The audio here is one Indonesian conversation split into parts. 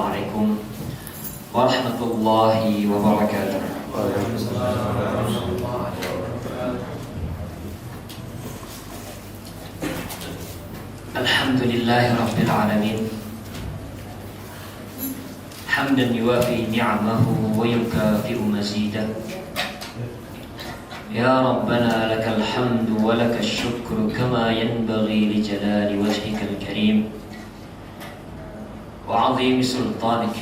Assalamualaikum warahmatullahi wabarakatuh. Alhamdulillahi rabbil alamin. Hamdan yuwafi ni'amahu wa yukafi'u mazidah. Ya Rabbana lakal hamdu wa lakal syukru kama yanbaghi li jalali wajhikal karim wa 'azimi sultanik.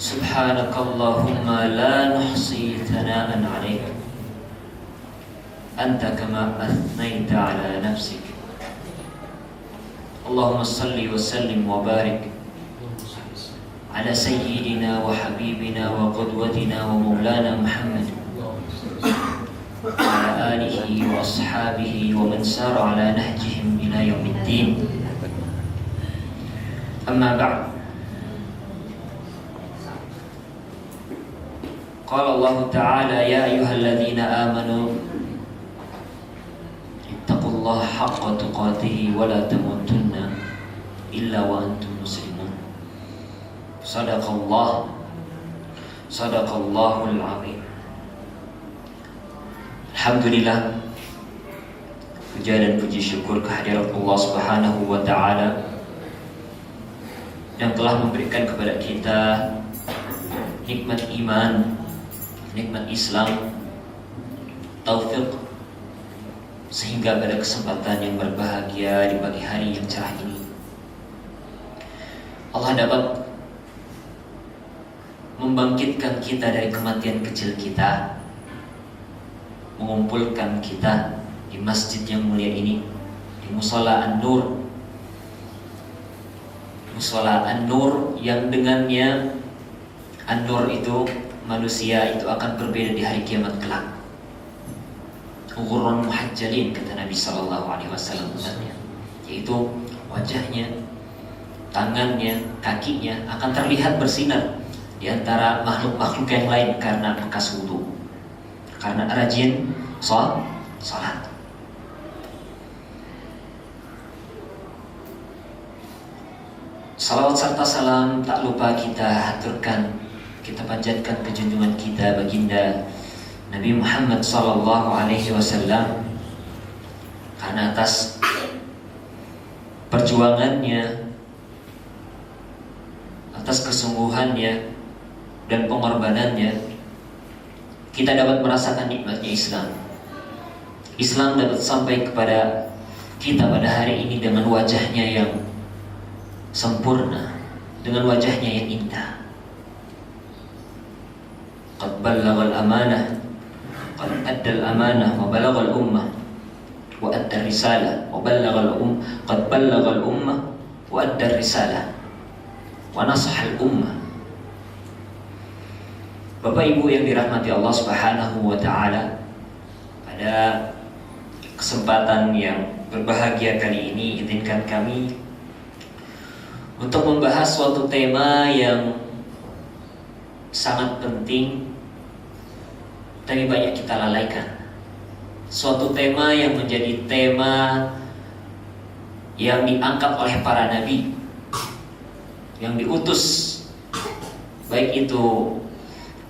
Subhanakallahumma la nuhsi thana'an 'alaik anta kama athnaita 'ala nafsik. Allahumma salli wa sallim wa barik ala sayyidina wa habibina wa qudwatina wa maulana Muhammad wa ala alihi wa ashabihi wa man sara ala nahjihim ila yaumiddin. Amma ba'd. Qala Allah Ta'ala ya ayyuhalladzina amanu ittaqullaha haqqa tuqatih wa la tamutunna illa wa antum muslimun. Sadaqallahul azim. Alhamdulillah, puja dan puji syukur kehadirat Allah Subhanahu wa Ta'ala yang telah memberikan kepada kita nikmat iman, nikmat Islam, taufik, sehingga pada kesempatan yang berbahagia di pagi hari yang cerah ini Allah dapat membangkitkan kita dari kematian kecil kita, mengumpulkan kita di masjid yang mulia ini, di Mushola An-Nur. Mushola An-Nur yang dengannya An-Nur itu, manusia itu akan berbeda di hari kiamat kelak. Ghurran muhajjalin, kata Nabi SAW, yaitu wajahnya, tangannya, kakinya akan terlihat bersinar di antara makhluk-makhluk yang lain karena bekas wudu, karena rajin salat. Salawat serta salam tak lupa kita haturkan, kita panjatkan ke junjungan kita baginda Nabi Muhammad SAW, karena atas perjuangannya, atas kesungguhannya dan pengorbanannya, kita dapat merasakan nikmatnya Islam. Islam dapat sampai kepada kita pada hari ini dengan wajahnya yang sempurna, dengan wajahnya yang indah. Qad ballaghal amanah, qad addal amanah, wa balaghal ummah, wa addar risalah, wa qad ballaghal ummah, wa addar risalah, wa nasahal ummah. Bapak Ibu yang dirahmati Allah Subhanahu wa Ta'ala, pada kesempatan yang berbahagia kali ini izinkan kami untuk membahas suatu tema yang sangat penting tapi banyak kita lalaikan. Suatu tema yang menjadi tema yang diangkat oleh para nabi yang diutus, baik itu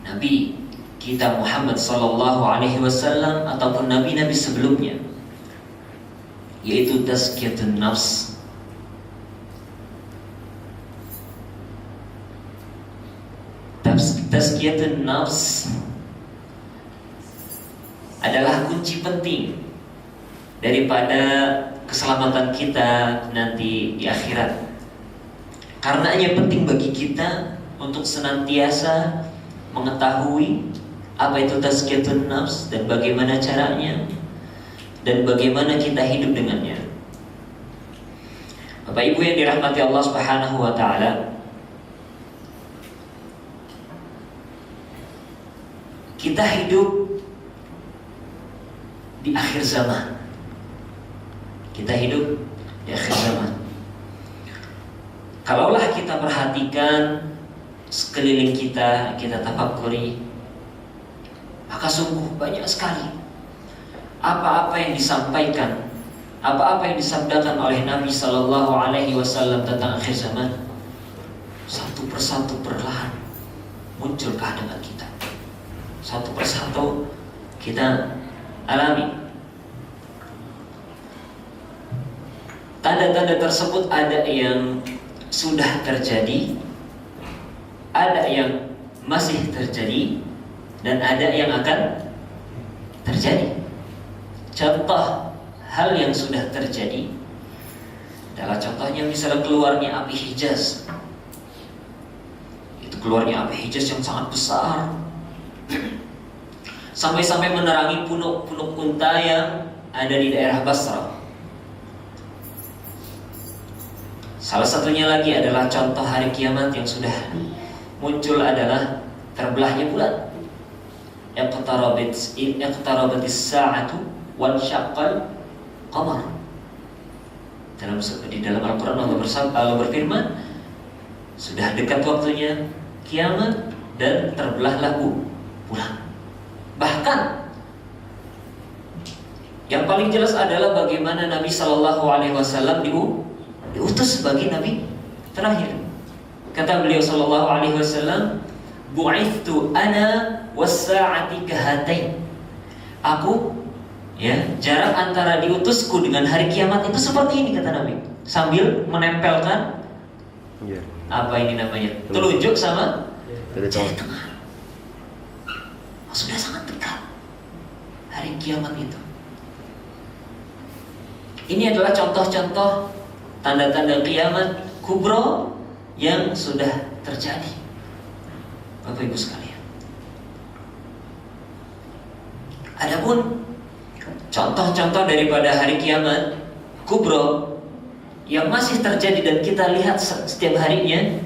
Nabi kita Muhammad SAW ataupun nabi-nabi sebelumnya, yaitu tazkiyatun nafs. Tazkiyatun nafs adalah kunci penting daripada keselamatan kita nanti di akhirat. Karenanya penting bagi kita untuk senantiasa mengetahui apa itu tazkiyatun nafs dan bagaimana caranya dan bagaimana kita hidup dengannya. Bapak Ibu yang dirahmati Allah Subhanahu wa Ta'ala, kita hidup di akhir zaman. Kita hidup di akhir zaman. Kalaulah kita perhatikan sekeliling kita, kita tafakkuri, maka sungguh banyak sekali apa-apa yang disampaikan apa-apa yang disabdakan oleh Nabi Sallallahu Alaihi Wasallam tentang akhir zaman, satu persatu perlahan muncul ke hadapan kita. Satu persatu kita alami. Tanda-tanda tersebut ada yang sudah terjadi, ada yang masih terjadi, dan ada yang akan terjadi. Contoh hal yang sudah terjadi adalah contohnya misalnya keluarnya api Hijaz. Itu keluarnya api Hijaz yang sangat besar, sampai-sampai menerangi punuk-punuk unta yang ada di daerah Basra. Salah satunya lagi adalah contoh hari kiamat yang sudah muncul adalah terbelahnya bulan. Iqtarabatis sa'atu wan syaqqal qamar. Di dalam Al-Quran Allah berfirman, sudah dekat waktunya kiamat dan terbelahlah bulan. Bahkan yang paling jelas adalah bagaimana Nabi Sallallahu Alaihi Wasallam diutus sebagai Nabi terakhir. Kata beliau Sallallahu Alaihi Wasallam, bu'ithtu ana was-sa'ati kahatain. Aku, jarak antara diutusku dengan hari kiamat itu seperti ini, kata Nabi, sambil menempelkan apa ini namanya, telunjuk sama jari tengah. Sudah sangat dekat hari kiamat itu. Ini adalah contoh-contoh tanda-tanda kiamat kubro yang sudah terjadi, Bapak Ibu sekalian. Adapun contoh-contoh daripada hari kiamat kubro yang masih terjadi dan kita lihat setiap harinya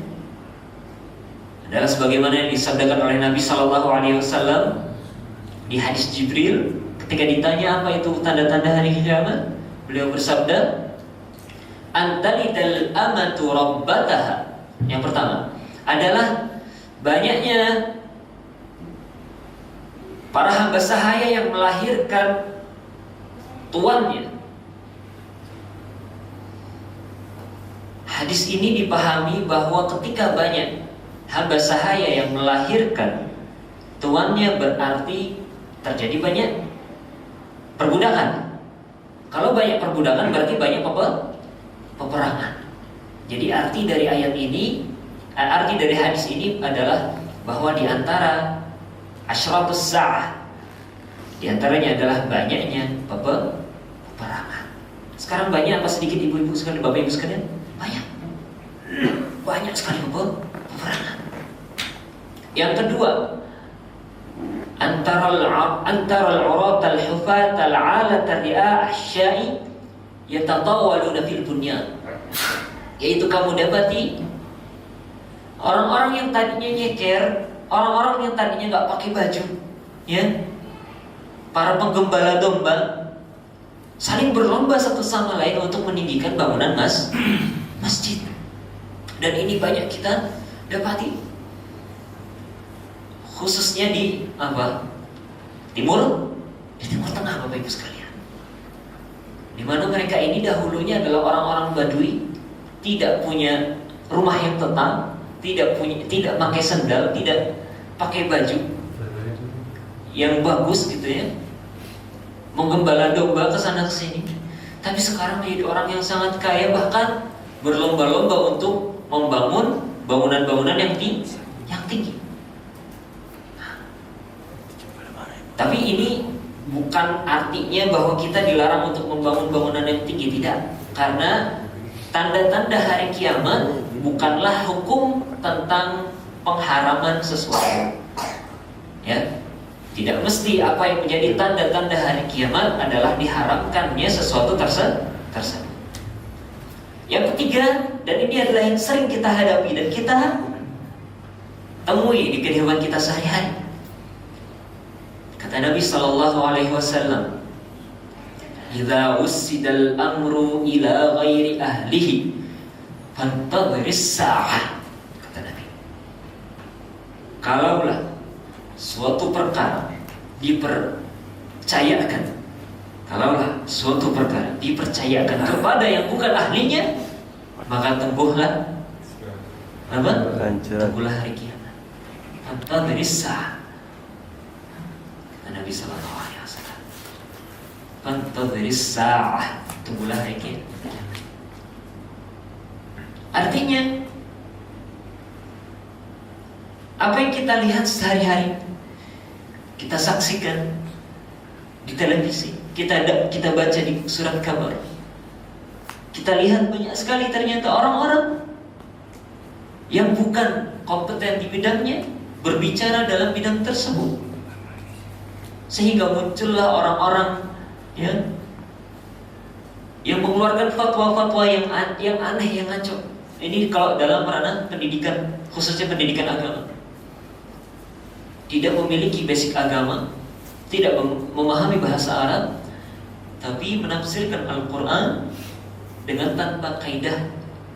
adalah sebagaimana yang disabdakan oleh Nabi Sallallahu Alaihi Wasallam di hadis Jibril ketika ditanya apa itu tanda-tanda hari kiamat, beliau bersabda, antalidal amatu rabbataha. Yang pertama adalah banyaknya para hamba sahaya yang melahirkan tuannya. Hadis ini dipahami bahwa ketika banyak hamba sahaya yang melahirkan tuannya, berarti terjadi banyak perbudakan. Kalau banyak perbudakan berarti banyak peperangan. Jadi arti dari arti dari hadis ini adalah bahwa di antara asyratus sa'ah, di antaranya adalah banyaknya peperangan. Sekarang banyak apa sedikit ibu-ibu sekalian, bapak ibu sekalian? Banyak sekali peperangan. Yang kedua, antara al-urat al-hufat al-alat ar-ri'a asy-sya'i yatatawaluna fil bunyan. Yaitu kamu dapati orang-orang yang tadinya nyeker, orang-orang yang tadinya nggak pakai baju, para penggembala domba saling berlomba satu sama lain untuk meninggikan bangunan masjid. Dan ini banyak kita dapati, khususnya di Timur Tengah, Bapak Ibu sekalian, di mana mereka ini dahulunya adalah orang-orang Badui, tidak punya rumah yang tetap, tidak pakai sendal, tidak pakai baju yang bagus gitu ya, menggembala domba ke sana ke sini. Tapi sekarang menjadi orang yang sangat kaya, bahkan berlomba-lomba untuk membangun bangunan-bangunan yang tinggi. Tapi ini bukan artinya bahwa kita dilarang untuk membangun bangunan yang tinggi, tidak. Karena tanda-tanda hari kiamat bukanlah hukum tentang pengharaman sesuatu. Tidak mesti apa yang menjadi tanda-tanda hari kiamat adalah diharamkannya sesuatu tersebut. Yang ketiga, dan ini adalah yang sering kita hadapi dan kita temui di kehidupan kita sehari-hari. Kata Nabi Sallallahu Alaihi Wasallam, "Idza ussidal amru ila ghairi ahlihi, fantadhiris sa'ah." Kata Nabi, kalaulah suatu perkara dipercayakan Kalaulah suatu perkara dipercayakan kepada yang bukan ahlinya, maka tungguhlah apa? Tungguhlah hari kiamat. Fantadhiris sa'ah. Nabi sallallahu alaihi wasallam. Fantadhiris sa'ah. Tungguhlah hari kiamat. Artinya apa yang kita lihat sehari-hari, kita saksikan di televisi, kita baca di surat kabar, kita lihat banyak sekali ternyata orang-orang yang bukan kompeten di bidangnya berbicara dalam bidang tersebut, sehingga muncullah orang-orang yang mengeluarkan fatwa-fatwa yang aneh, yang ngaco. Ini kalau dalam ranah pendidikan, khususnya pendidikan agama, tidak memiliki basic agama, tidak memahami bahasa Arab, tapi menafsirkan Al-Quran dengan tanpa kaidah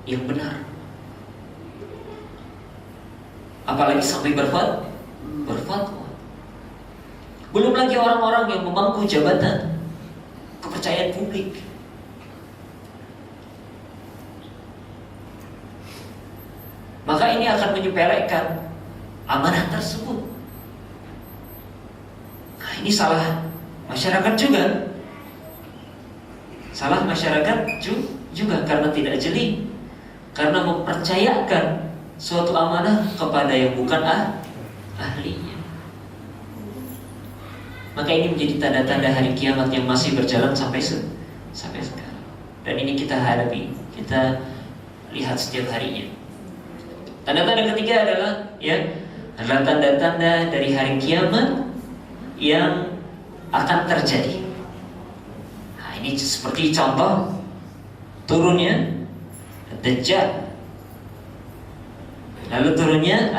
yang benar. Apalagi sampai berfatwa. Belum lagi orang-orang yang memangku jabatan kepercayaan publik. Maka ini akan menyepelekan amanah tersebut. Nah, ini salah masyarakat juga. Salah masyarakat juga karena tidak jeli, karena mempercayakan suatu amanah kepada yang bukan ahlinya. Maka ini menjadi tanda-tanda hari kiamat yang masih berjalan sampai sekarang. Dan ini kita hadapi, kita lihat setiap harinya. Tanda-tanda ketiga adalah adalah tanda-tanda dari hari kiamat yang akan terjadi. Nah, ini seperti contoh turunnya Dajjal, lalu turunnya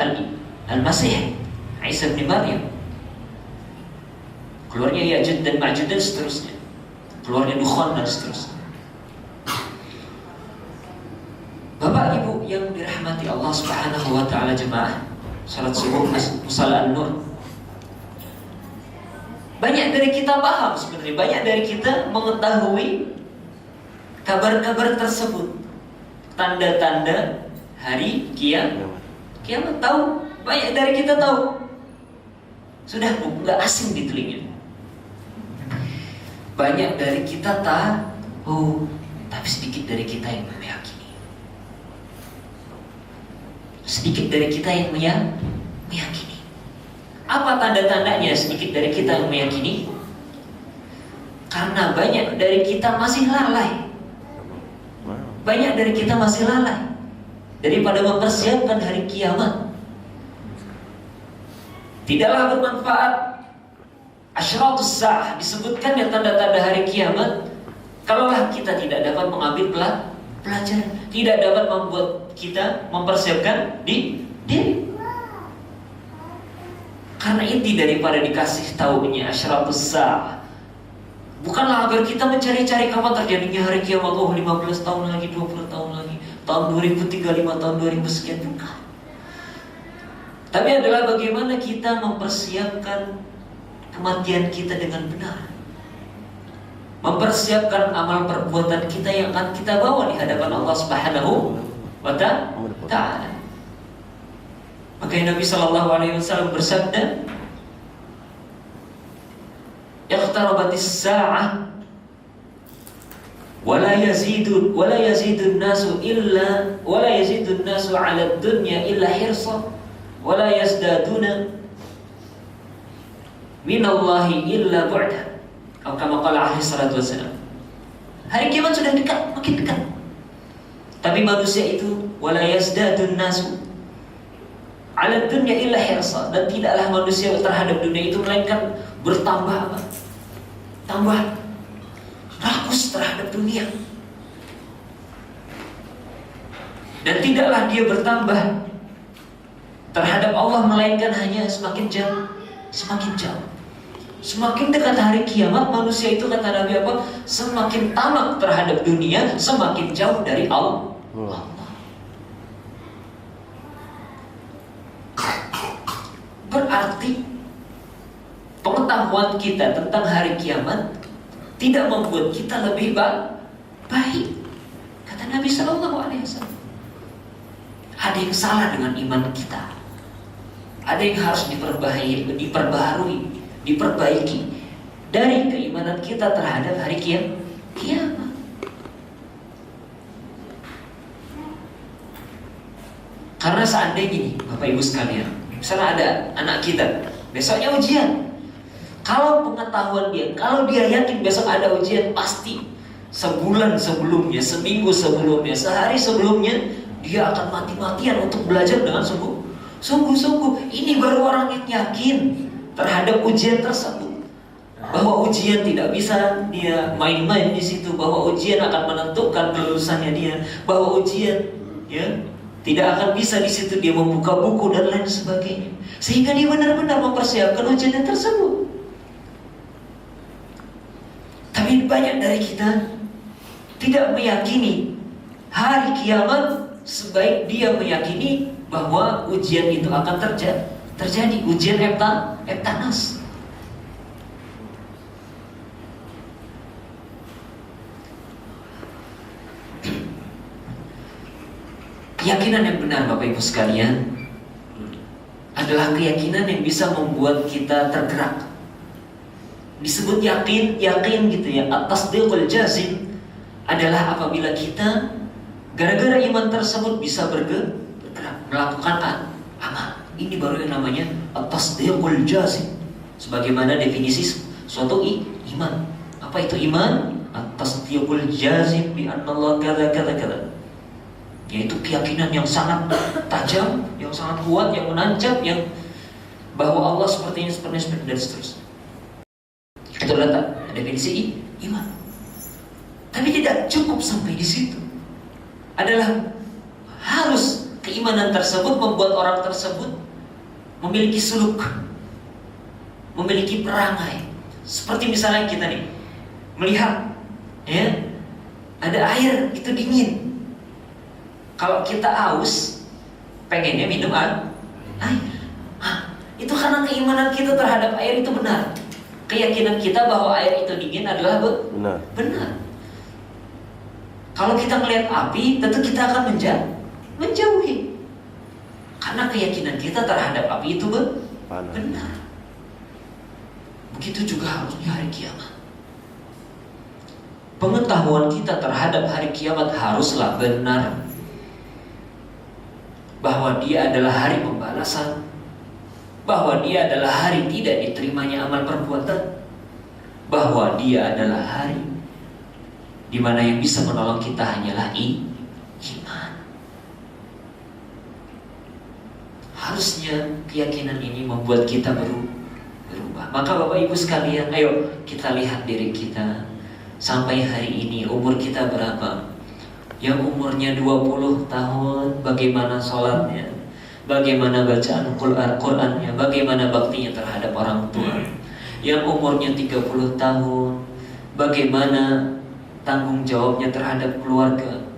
Al-Masih Isa bin Maryam, keluarnya Ya'juj dan Ma'juj dan seterusnya, keluarnya Dukhan dan seterusnya. Bapak Ibu yang dirahmati Allah Subhanahu wa taala, jemaah salat subuh musalla An-Nur. Banyak dari kita paham sebenarnya, banyak dari kita mengetahui kabar-kabar tersebut. Tanda-tanda hari kiamat tahu, banyak dari kita tahu. Sudah enggak asing di telinga. Banyak dari kita tahu, tapi sedikit dari kita yang meyakini. Sedikit dari kita yang meyakini. Apa tanda-tandanya sedikit dari kita yang meyakini? Karena banyak dari kita masih lalai. Banyak dari kita masih lalai daripada mempersiapkan hari kiamat. Tidaklah bermanfaat asyratus sa'ah, disebutkan yang tanda-tanda hari kiamat, kalaulah kita tidak dapat mengambil pelajaran, tidak dapat membuat kita mempersiapkan diri. Karena inti daripada dikasih tahunya asyratus sa'ah bukanlah agar kita mencari-cari kapan terjadinya hari kiamat, 15 tahun lagi, 20 tahun lagi, tahun 2035, tahun 2000 sekian, bukan. Tapi adalah bagaimana kita mempersiapkan kematian kita dengan benar, mempersiapkan amal perbuatan kita yang akan kita bawa di hadapan Allah Subhanahu wa ta'ala. Maka Nabi sallallahu alaihi wasallam bersabda, "Iqtarabatis sa'ah wala yazidu an-nasu 'ala ad-dunya illa hirsa wala yazdaduna minallahi illa bu'da." Atau kama qala alaihi salatu wassalam. Hari kiamat sudah dekat, makin dekat. Tapi manusia itu wala yazdadun nasu 'ala dunya illa hirsa, dan tidaklah manusia terhadap dunia itu melainkan bertambah apa? Tambah rakus terhadap dunia. Dan tidaklah dia bertambah terhadap Allah melainkan hanya semakin jauh. Semakin dekat hari kiamat, manusia itu, kata Nabi apa? Semakin tamak terhadap dunia, semakin jauh dari Allah. Berarti pengetahuan kita tentang hari kiamat tidak membuat kita lebih baik. Kata Nabi Shallallahu Alaihi Wasallam, ada yang salah dengan iman kita, ada yang harus diperbaharui, diperbaiki dari keimanan kita terhadap hari kiamat. Karena seandainya nih, Bapak Ibu sekalian, misalnya ada anak kita, besoknya ujian. Kalau pengetahuan dia, kalau dia yakin besok ada ujian, pasti sebulan sebelumnya, seminggu sebelumnya, sehari sebelumnya, dia akan mati-matian untuk belajar dengan sungguh-sungguh. Ini baru orang yang yakin terhadap ujian tersebut, bahwa ujian tidak bisa dia main-main di situ, bahwa ujian akan menentukan kelulusannya dia, bahwa ujian tidak akan bisa di situ dia membuka buku dan lain sebagainya, sehingga dia benar-benar mempersiapkan ujian tersebut. Tapi banyak dari kita tidak meyakini hari kiamat sebaik dia meyakini bahwa ujian itu akan terjadi, ujian Eptanas. Keyakinan yang benar, Bapak Ibu sekalian, adalah keyakinan yang bisa membuat kita tergerak. Disebut yakin gitu ya, at-tasdiqul jazim adalah apabila kita gara-gara iman tersebut bisa bergerak, melakukan amal. Ini baru yang namanya at-tasdiqul jazim. Sebagaimana definisi suatu iman. Apa itu iman? At-tasdiqul jazim bi anna Allah kadza. Yaitu keyakinan yang sangat tajam, yang sangat kuat, yang menancap, yang bahwa Allah seperti ini dan seterusnya. Itu adalah definisi iman. Tapi tidak cukup sampai di situ. Adalah harus keimanan tersebut membuat orang tersebut memiliki suluk, memiliki perangai. Seperti misalnya kita nih melihat, ada air itu dingin. Kalau kita haus, pengennya minum air. Itu karena keimanan kita terhadap air itu benar. Keyakinan kita bahwa air itu dingin adalah benar. Kalau kita melihat api, tentu kita akan menjauhi. Karena keyakinan kita terhadap api itu benar. Begitu juga harusnya hari kiamat. Pengetahuan kita terhadap hari kiamat haruslah benar. Bahwa dia adalah hari pembalasan, bahwa dia adalah hari tidak diterimanya amal perbuatan, bahwa dia adalah hari di mana yang bisa menolong kita hanyalah iman. Harusnya keyakinan ini membuat kita berubah. Maka Bapak Ibu sekalian, ayo kita lihat diri kita. Sampai hari ini umur kita berapa? Yang umurnya 20 tahun, bagaimana sholatnya, bagaimana bacaan Qur'annya, bagaimana baktinya terhadap orang tua. Yang umurnya 30 tahun, bagaimana tanggung jawabnya terhadap keluarga.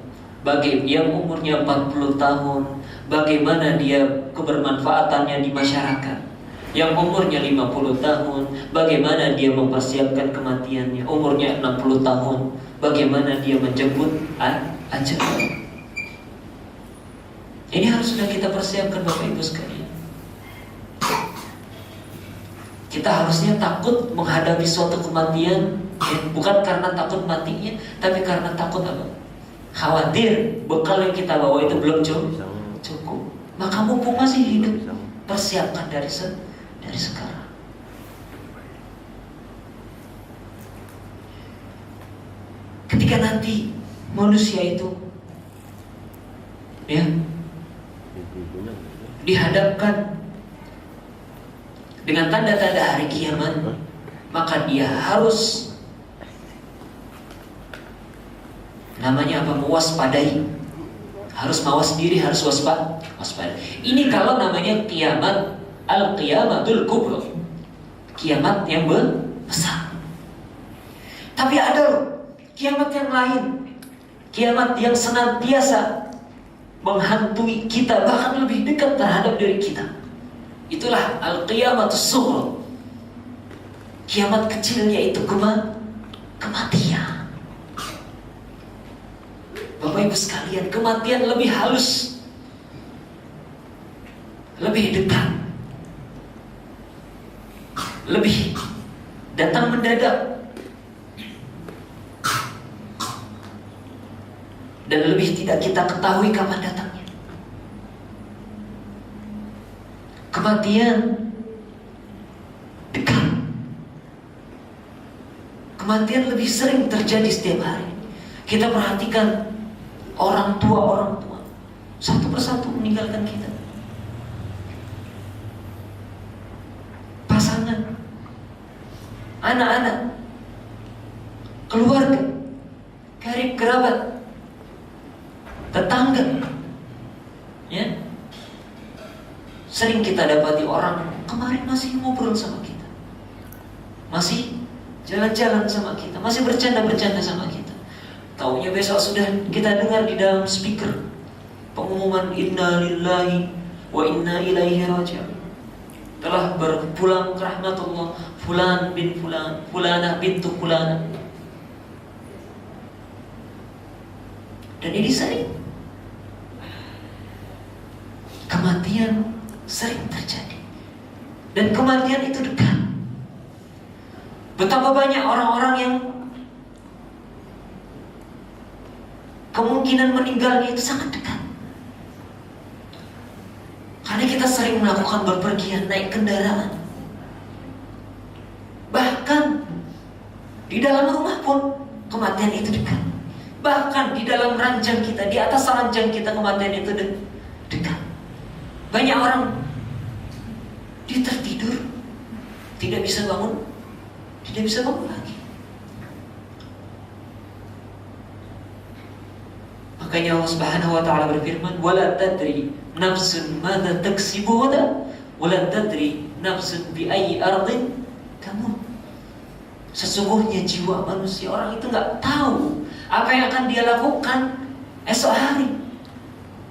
Yang umurnya 40 tahun, bagaimana dia kebermanfaatannya di masyarakat. Yang umurnya 50 tahun, bagaimana dia mempersiapkan kematiannya. Umurnya 60 tahun, bagaimana dia menjemput ajal. Ini harus sudah kita persiapkan Bapak Ibu sekalian. Kita harusnya takut menghadapi suatu kematian, bukan karena takut matinya, tapi karena takut apa? Khawatir bekal yang kita bawa itu belum cukup. Maka mumpung masih hidup, persiapkan dari sekarang. Ketika nanti manusia itu dihadapkan dengan tanda-tanda hari kiamat, maka dia harus mewaspadai, harus mawas diri, harus waspada. Ini kalau namanya kiamat, al-qiyamatul kubra, kiamat yang besar. Tapi ada kiamat yang lain, kiamat yang senantiasa menghantui kita, bahkan lebih dekat terhadap diri kita. Itulah al-qiyamatus sughra, kiamat kecil, yaitu kematian. Bapak Ibu sekalian, kematian lebih halus, lebih dekat, lebih datang mendadak, dan lebih tidak kita ketahui kapan datangnya. Kematian dekat. Kematian lebih sering terjadi setiap hari. Kita perhatikan orang tua satu persatu meninggalkan kita. Pasangan, anak-anak, keluarga, karib kerabat, tetangga, ya. Sering kita dapati orang kemarin masih ngobrol sama kita, masih jalan-jalan sama kita, masih bercanda-bercanda sama kita. Taunya besok sudah kita dengar di dalam speaker pengumuman inna lillahi wa inna ilaihi raji'un, telah berpulang ke rahmatullah fulan bin fulan, fulanah bintu fulanah. Dan ini sering, kematian sering terjadi, dan kematian itu dekat. Betapa banyak orang-orang yang kemungkinan meninggalnya itu sangat dekat, karena kita sering melakukan berpergian naik kendaraan. Bahkan di dalam rumah pun kematian itu dekat. Bahkan di dalam ranjang kita, di atas ranjang kita, kematian itu dekat. Banyak orang dia tertidur, tidak bisa bangun lagi. Makanya Allah Subhanahu wa taala berfirman, "Wala tadri nafsun madza taksibu ghadan, wala tadri nafsun bi ayyi ardin tamut." Sesungguhnya jiwa manusia, orang itu enggak tahu apa yang akan dia lakukan esok hari.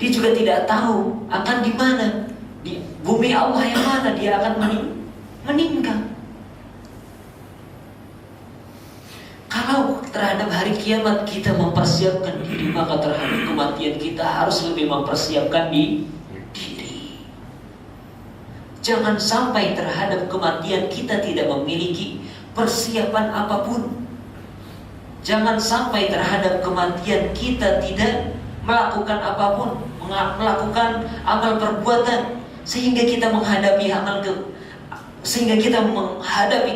Dia juga tidak tahu akan di mana, di bumi Allah yang mana dia akan meninggal. Kalau terhadap hari kiamat kita mempersiapkan diri, maka terhadap kematian kita harus lebih mempersiapkan diri. Jangan sampai terhadap kematian kita tidak memiliki persiapan apapun. Jangan sampai terhadap kematian kita tidak melakukan apapun, melakukan amal perbuatan sehingga kita menghadapi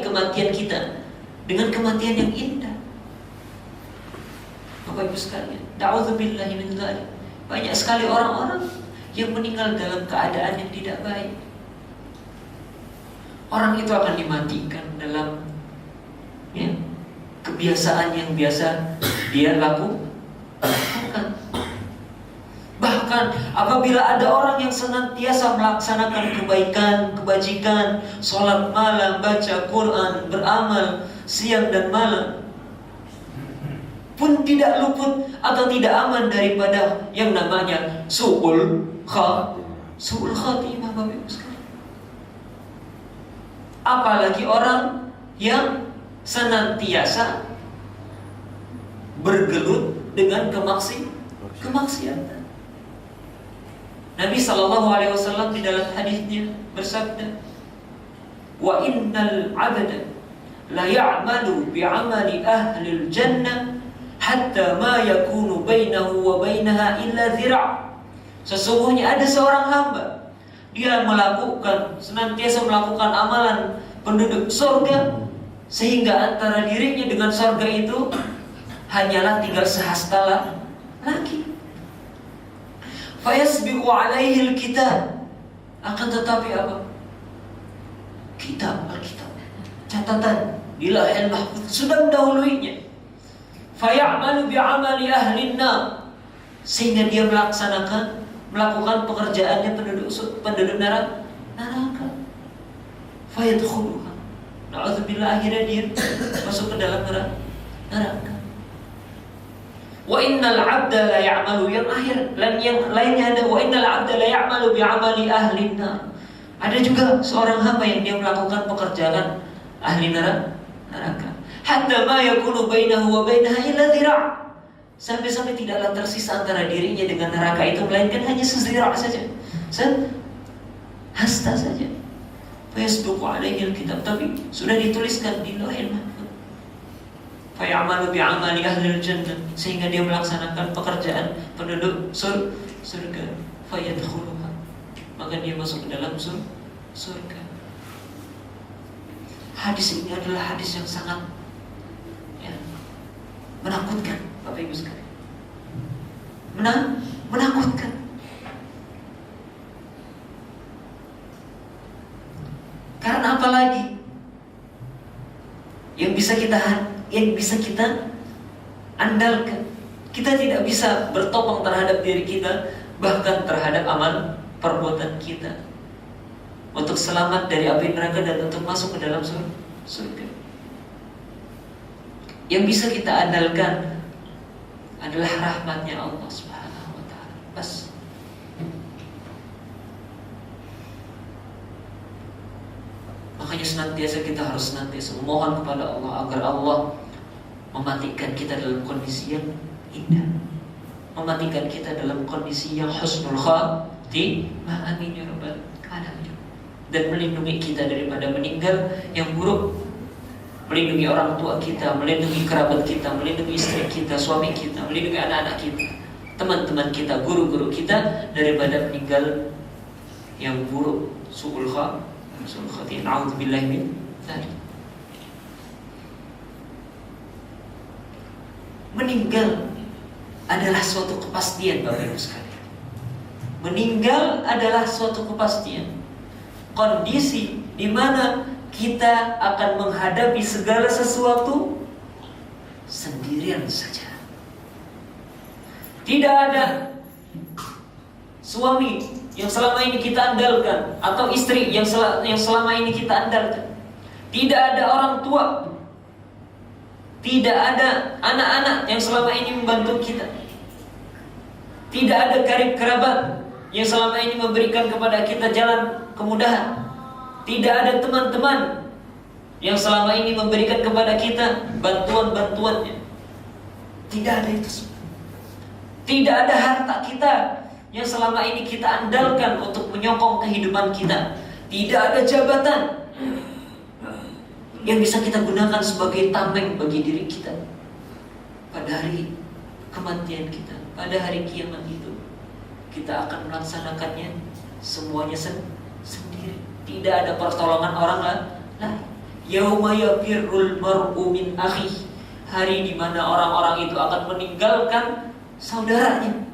kematian kita dengan kematian yang indah. Bapak Ibu sekalian, na'udzubillahi min dzalik. Banyak sekali orang-orang yang meninggal dalam keadaan yang tidak baik. Orang itu akan dimatikan dalam kebiasaan yang biasa dia lakukan. Bahkan apabila ada orang yang senantiasa melaksanakan kebaikan, kebajikan, sholat malam, baca Quran, beramal siang dan malam, pun tidak luput atau tidak aman daripada yang namanya su'ul khatimah, Bapak Ibu sekalian. Apalagi orang yang senantiasa bergelut dengan kemaksiatan. Nabi SAW di dalam hadisnya bersabda, "Wa innal 'abda la ya'malu bi'amali ahli al-jannah hatta ma yakunu bainahu wa bainaha illa zira'." Sesungguhnya ada seorang hamba, dia senantiasa melakukan amalan penduduk surga, sehingga antara dirinya dengan surga itu hanyalah tinggal sehasta lagi. Fayasbiqu alaihi alkitab, akan tetapi apa? Alkitab, catatan di Lauhul Mahfuz sudah mendahuluinya. Fayamalu bi'amali ahli an-nar, sehingga dia melakukan pekerjaannya penduduk neraka. Fayadkhuluha, na'udzubillah, akhirnya dia masuk ke dalam neraka. Wa innal 'abda la ya'malu, yang akhir dan yang lainnya ada wa innal 'abda la ya'malu bi'amali ahli an-nar. Ada juga seorang hamba yang dia melakukan pekerjaan ahli neraka. Hatta ma yakunu bainahu wa bainaha illa dhira'. Sampai-sampai tidaklah tersisa antara dirinya dengan neraka itu melainkan hanya sezira' saja. Hasta saja. Fayasbiqu alaihi alkitab, tapi sudah dituliskan di Lauhil Mahfuz. Fayamalu bi'amali ahli jannah, sehingga dia melaksanakan pekerjaan penduduk surga. Fayadkhuluha, maka dia masuk ke dalam surga. Hadis ini adalah hadis yang sangat menakutkan, Bapak Ibu sekalian. Menakutkan. Karena apa lagi yang bisa kita andalkan? Kita tidak bisa bertopang terhadap diri kita, bahkan terhadap amal perbuatan kita, untuk selamat dari api neraka dan untuk masuk ke dalam surga. Yang bisa kita andalkan adalah rahmatnya Allah Subhanahu wa ta'ala. Bas. Makanya senantiasa kita harus memohon kepada Allah agar Allah mematikan kita dalam kondisi yang indah, mematikan kita dalam kondisi yang husnul khatimah. Amin ya rabbal alamin. Dan melindungi kita daripada meninggal yang buruk, melindungi orang tua kita, melindungi kerabat kita, melindungi istri kita, suami kita, melindungi anak-anak kita, teman-teman kita, guru-guru kita daripada meninggal yang buruk, su'ul khatimah. A'udzubillahi min dzalik. Meninggal adalah suatu kepastian, Bapak Ibu sekalian. Meninggal adalah suatu kepastian, kondisi di mana kita akan menghadapi segala sesuatu sendirian saja. Tidak ada suami yang selama ini kita andalkan, atau istri yang selama ini kita andalkan. Tidak ada orang tua, tidak ada anak-anak yang selama ini membantu kita. Tidak ada karib kerabat yang selama ini memberikan kepada kita jalan kemudahan. Tidak ada teman-teman yang selama ini memberikan kepada kita bantuan-bantuannya. Tidak ada itu semua. Tidak ada harta kita yang selama ini kita andalkan untuk menyokong kehidupan kita. Tidak ada jabatan yang bisa kita gunakan sebagai tameng bagi diri kita pada hari kematian kita. Pada hari kiamat itu kita akan melaksanakannya semuanya sendiri. Tidak ada pertolongan orang lain. Yauma yafirrul mar'u min akhihi, hari di mana orang-orang itu akan meninggalkan saudaranya.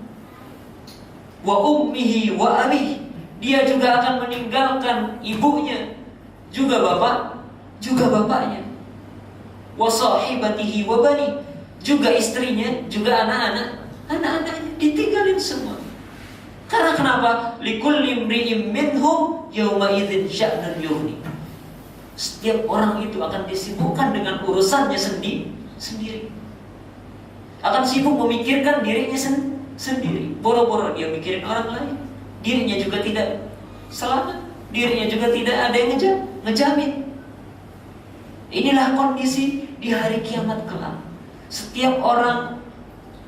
Wa ummihi wa abihi, dia juga akan meninggalkan ibunya, juga bapaknya. Wa sahibatihi wa bani, juga istrinya, juga anak-anaknya ditinggalin semua. Karena kenapa? Likulli imri'in minhum yawma idzin sya'nun yughni. Setiap orang itu akan disibukkan dengan urusannya sendiri. Akan sibuk memikirkan dirinya sendiri. Boro-boro dia mikirin orang lain. Dirinya juga tidak selamat. Dirinya juga tidak ada yang ngejamin. Inilah kondisi di hari kiamat kelak. Setiap orang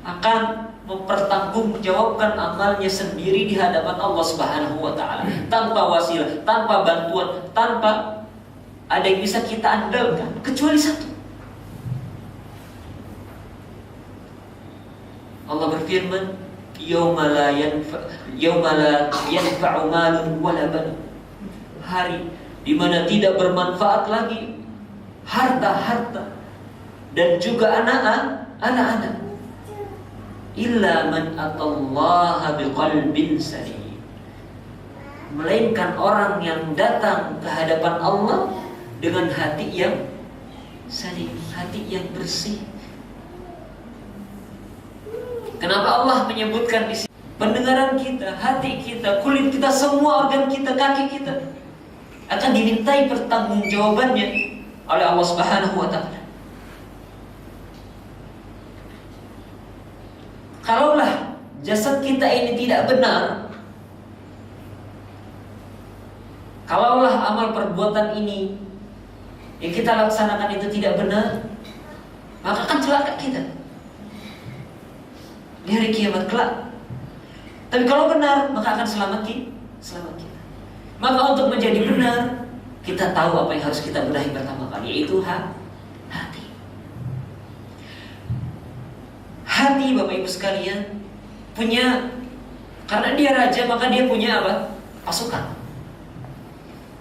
akan mempertanggungjawabkan amalnya sendiri di hadapan Allah Subhanahu wa ta'ala, tanpa wasilah, tanpa bantuan, tanpa ada yang bisa kita andalkan kecuali satu. Allah berfirman, yauma la yanfa'u malun wala banun, hari di mana tidak bermanfaat lagi harta dan juga anak-anak, illa man atallaha biqalbin salim, melainkan orang yang datang ke hadapan Allah dengan hati yang salim, hati yang bersih. Kenapa Allah menyebutkan di sini? Pendengaran kita, hati kita, kulit kita, semua organ kita, kaki kita akan dimintai pertanggungjawabannya oleh Allah Subhanahu wa ta'ala. Kalaulah jasad kita ini tidak benar, kalaulah amal perbuatan ini yang kita laksanakan itu tidak benar, maka akan celaka kita di hari kiamat kelak. Tapi kalau benar, maka akan selamat kita. Maka untuk menjadi benar, kita tahu apa yang harus kita benahi pertama kali, yaitu hati. Hati, Bapak Ibu sekalian, punya, karena dia raja, maka dia punya apa? Pasukan.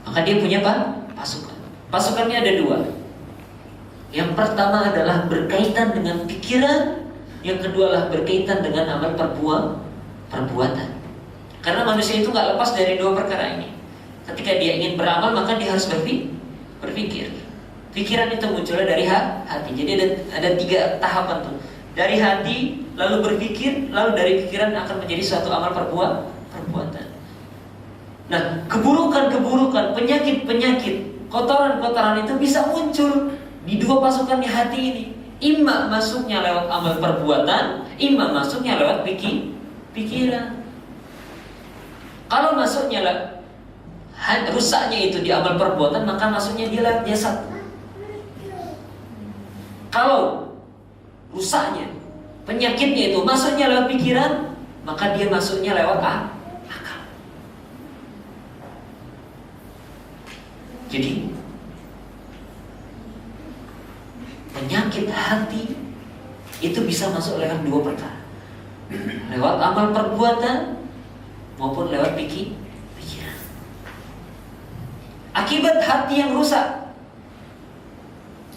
Maka dia punya apa? Pasukan. Pasukannya ada dua. Yang pertama adalah berkaitan dengan pikiran, yang kedua adalah berkaitan dengan amal perbuatan. Karena manusia itu gak lepas dari dua perkara ini. Ketika dia ingin beramal, maka dia harus berpikir. Pikiran itu munculnya dari hati. Jadi ada 3 tahapan tuh. Dari hati, lalu berpikir, lalu dari pikiran akan menjadi suatu amal perbuatan. Nah, keburukan, penyakit, kotoran-kotoran itu bisa muncul di dua pasukannya hati ini. Imma masuknya lewat amal perbuatan, imma masuknya lewat pikiran. Kalau masuknya rusaknya itu di amal perbuatan, maka masuknya dia lewat jasad. Kalau rusaknya, penyakitnya itu masuknya lewat pikiran, maka dia masuknya lewat akal. Jadi penyakit hati itu bisa masuk lewat dua perkara, lewat amal perbuatan maupun lewat pikiran. Akibat hati yang rusak,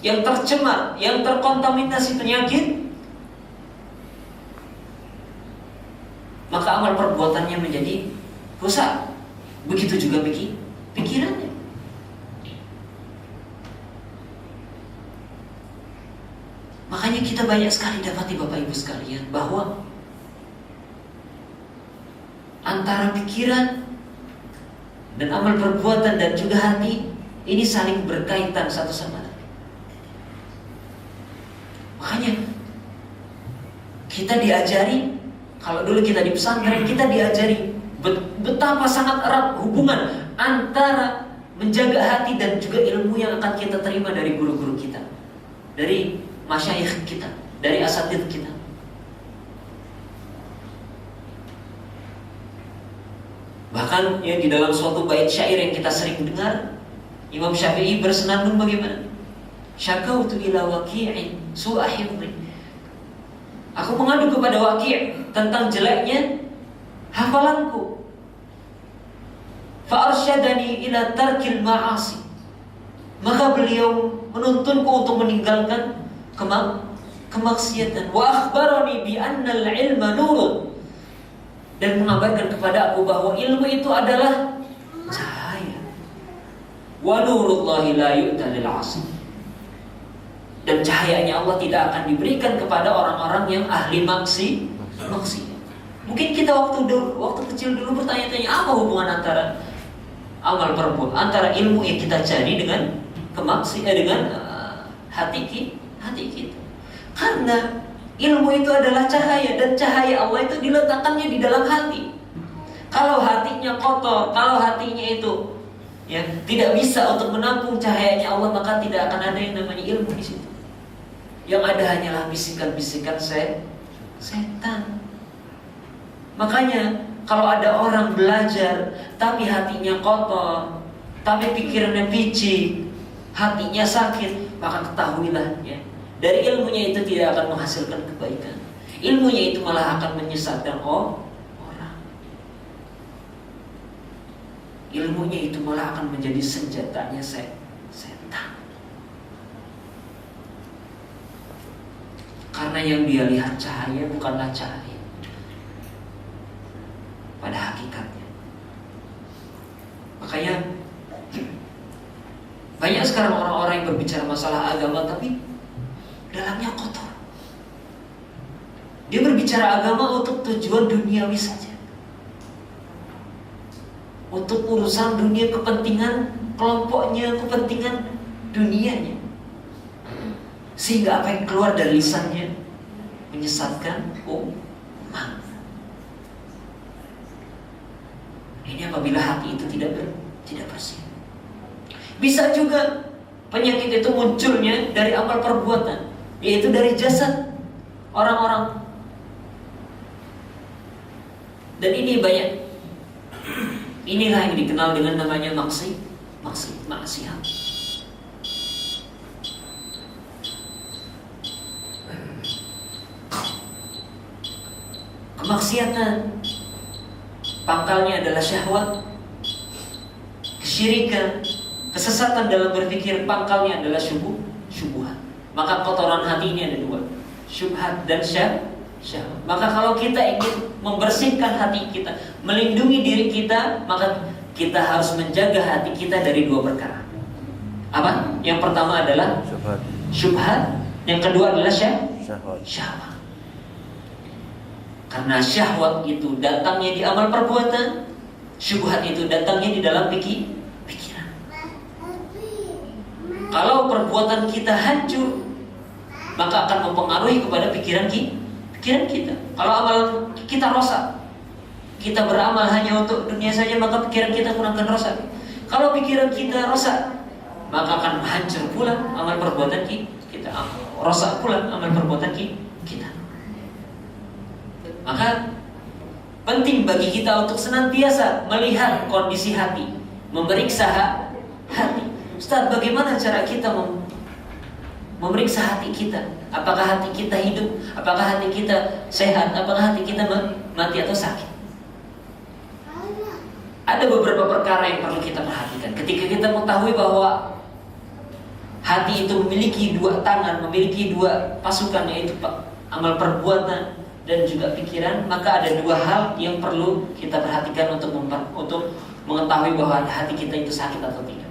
yang tercemar, yang terkontaminasi penyakit, maka amal perbuatannya menjadi rusak. Begitu juga pikirannya. Makanya kita banyak sekali dapati Bapak Ibu sekalian bahwa antara pikiran dan amal perbuatan dan juga hati ini saling berkaitan satu sama lain. Makanya kita diajari, kalau dulu kita di pesantren, kita diajari betapa sangat erat hubungan antara menjaga hati dan juga ilmu yang akan kita terima dari guru-guru kita, dari masyayikh kita, dari asatidz kita. Bahkan ya, di dalam suatu bait syair yang kita sering dengar, Imam Syafi'i bersenandung bagaimana? Syakautu ila waqi'in su'a hifdhi. Aku mengadu kepada Waqi' tentang jeleknya hafalanku. Fa arsyadani ila tarkil ma'asi. Maka beliau menuntunku untuk meninggalkan kemaksiatan. Wa akhbarani bi anna al-ilma nurun. Dan mengabarkan kepada aku bahwa ilmu itu adalah cahaya. Wa nurullahi la yu'ta lil 'asi. Dan cahayanya Allah tidak akan diberikan kepada orang-orang yang ahli maksiat. Mungkin kita waktu kecil dulu bertanya-tanya, apa hubungan antara amal perbuatan, antara ilmu yang kita cari dengan hati kita. Karena ilmu itu adalah cahaya, dan cahaya Allah itu diletakkannya di dalam hati. Kalau hatinya kotor, kalau hatinya itu ya tidak bisa untuk menampung cahayanya Allah, maka tidak akan ada yang namanya ilmu di situ. Yang ada hanyalah bisikan-bisikan setan. Makanya kalau ada orang belajar tapi hatinya kotor, tapi pikirannya picik, hatinya sakit, maka ketahuilah ya, dari ilmunya itu tidak akan menghasilkan kebaikan. Ilmunya itu malah akan menyesatkan orang. Ilmunya itu malah akan menjadi senjatanya setan. Karena yang dia lihat cahaya bukanlah cahaya pada hakikatnya. Makanya banyak sekarang orang-orang yang berbicara masalah agama tapi dalamnya kotor. Dia berbicara agama untuk tujuan duniawi saja, untuk urusan dunia, kepentingan kelompoknya, kepentingan dunianya, sehingga apa yang keluar dari lisannya menyesatkan umat. Ini apabila hati itu tidak bersih. Bisa juga penyakit itu munculnya dari amal perbuatan. yaitu dari jasad orang-orang. Dan ini banyak. Inilah yang dikenal dengan namanya maksiat. Kemaksiatan pangkalnya adalah syahwat, kesyirikan, kesesatan dalam berpikir pangkalnya adalah syubhat. Maka kotoran hati ini ada dua, syubhat dan syahwat. Maka kalau kita ingin membersihkan hati kita, melindungi diri kita, maka kita harus menjaga hati kita dari dua perkara. Apa? Yang pertama adalah syubhat, yang kedua adalah syahwat. Karena syahwat itu datangnya di amal perbuatan, syubhat itu datangnya di dalam pikiran. Kalau perbuatan kita hancur, maka akan mempengaruhi kepada pikiran kita. Kalau amal kita rosak, kita beramal hanya untuk dunia saja, maka pikiran kita pun akan rosak. Kalau pikiran kita rosak, maka akan hancur pula amal perbuatan kita, rosak pula amal perbuatan kita. Maka penting bagi kita untuk senantiasa melihat kondisi hati, memeriksa hati. Ustaz, bagaimana cara kita memeriksa hati kita? Apakah hati kita hidup? Apakah hati kita sehat? Apakah hati kita mati atau sakit? Ada beberapa perkara yang perlu kita perhatikan. Ketika kita mengetahui bahwa hati itu memiliki dua tangan, memiliki dua pasukan, yaitu amal perbuatan dan juga pikiran, maka ada dua hal yang perlu kita perhatikan untuk mengetahui bahwa hati kita itu sakit atau tidak.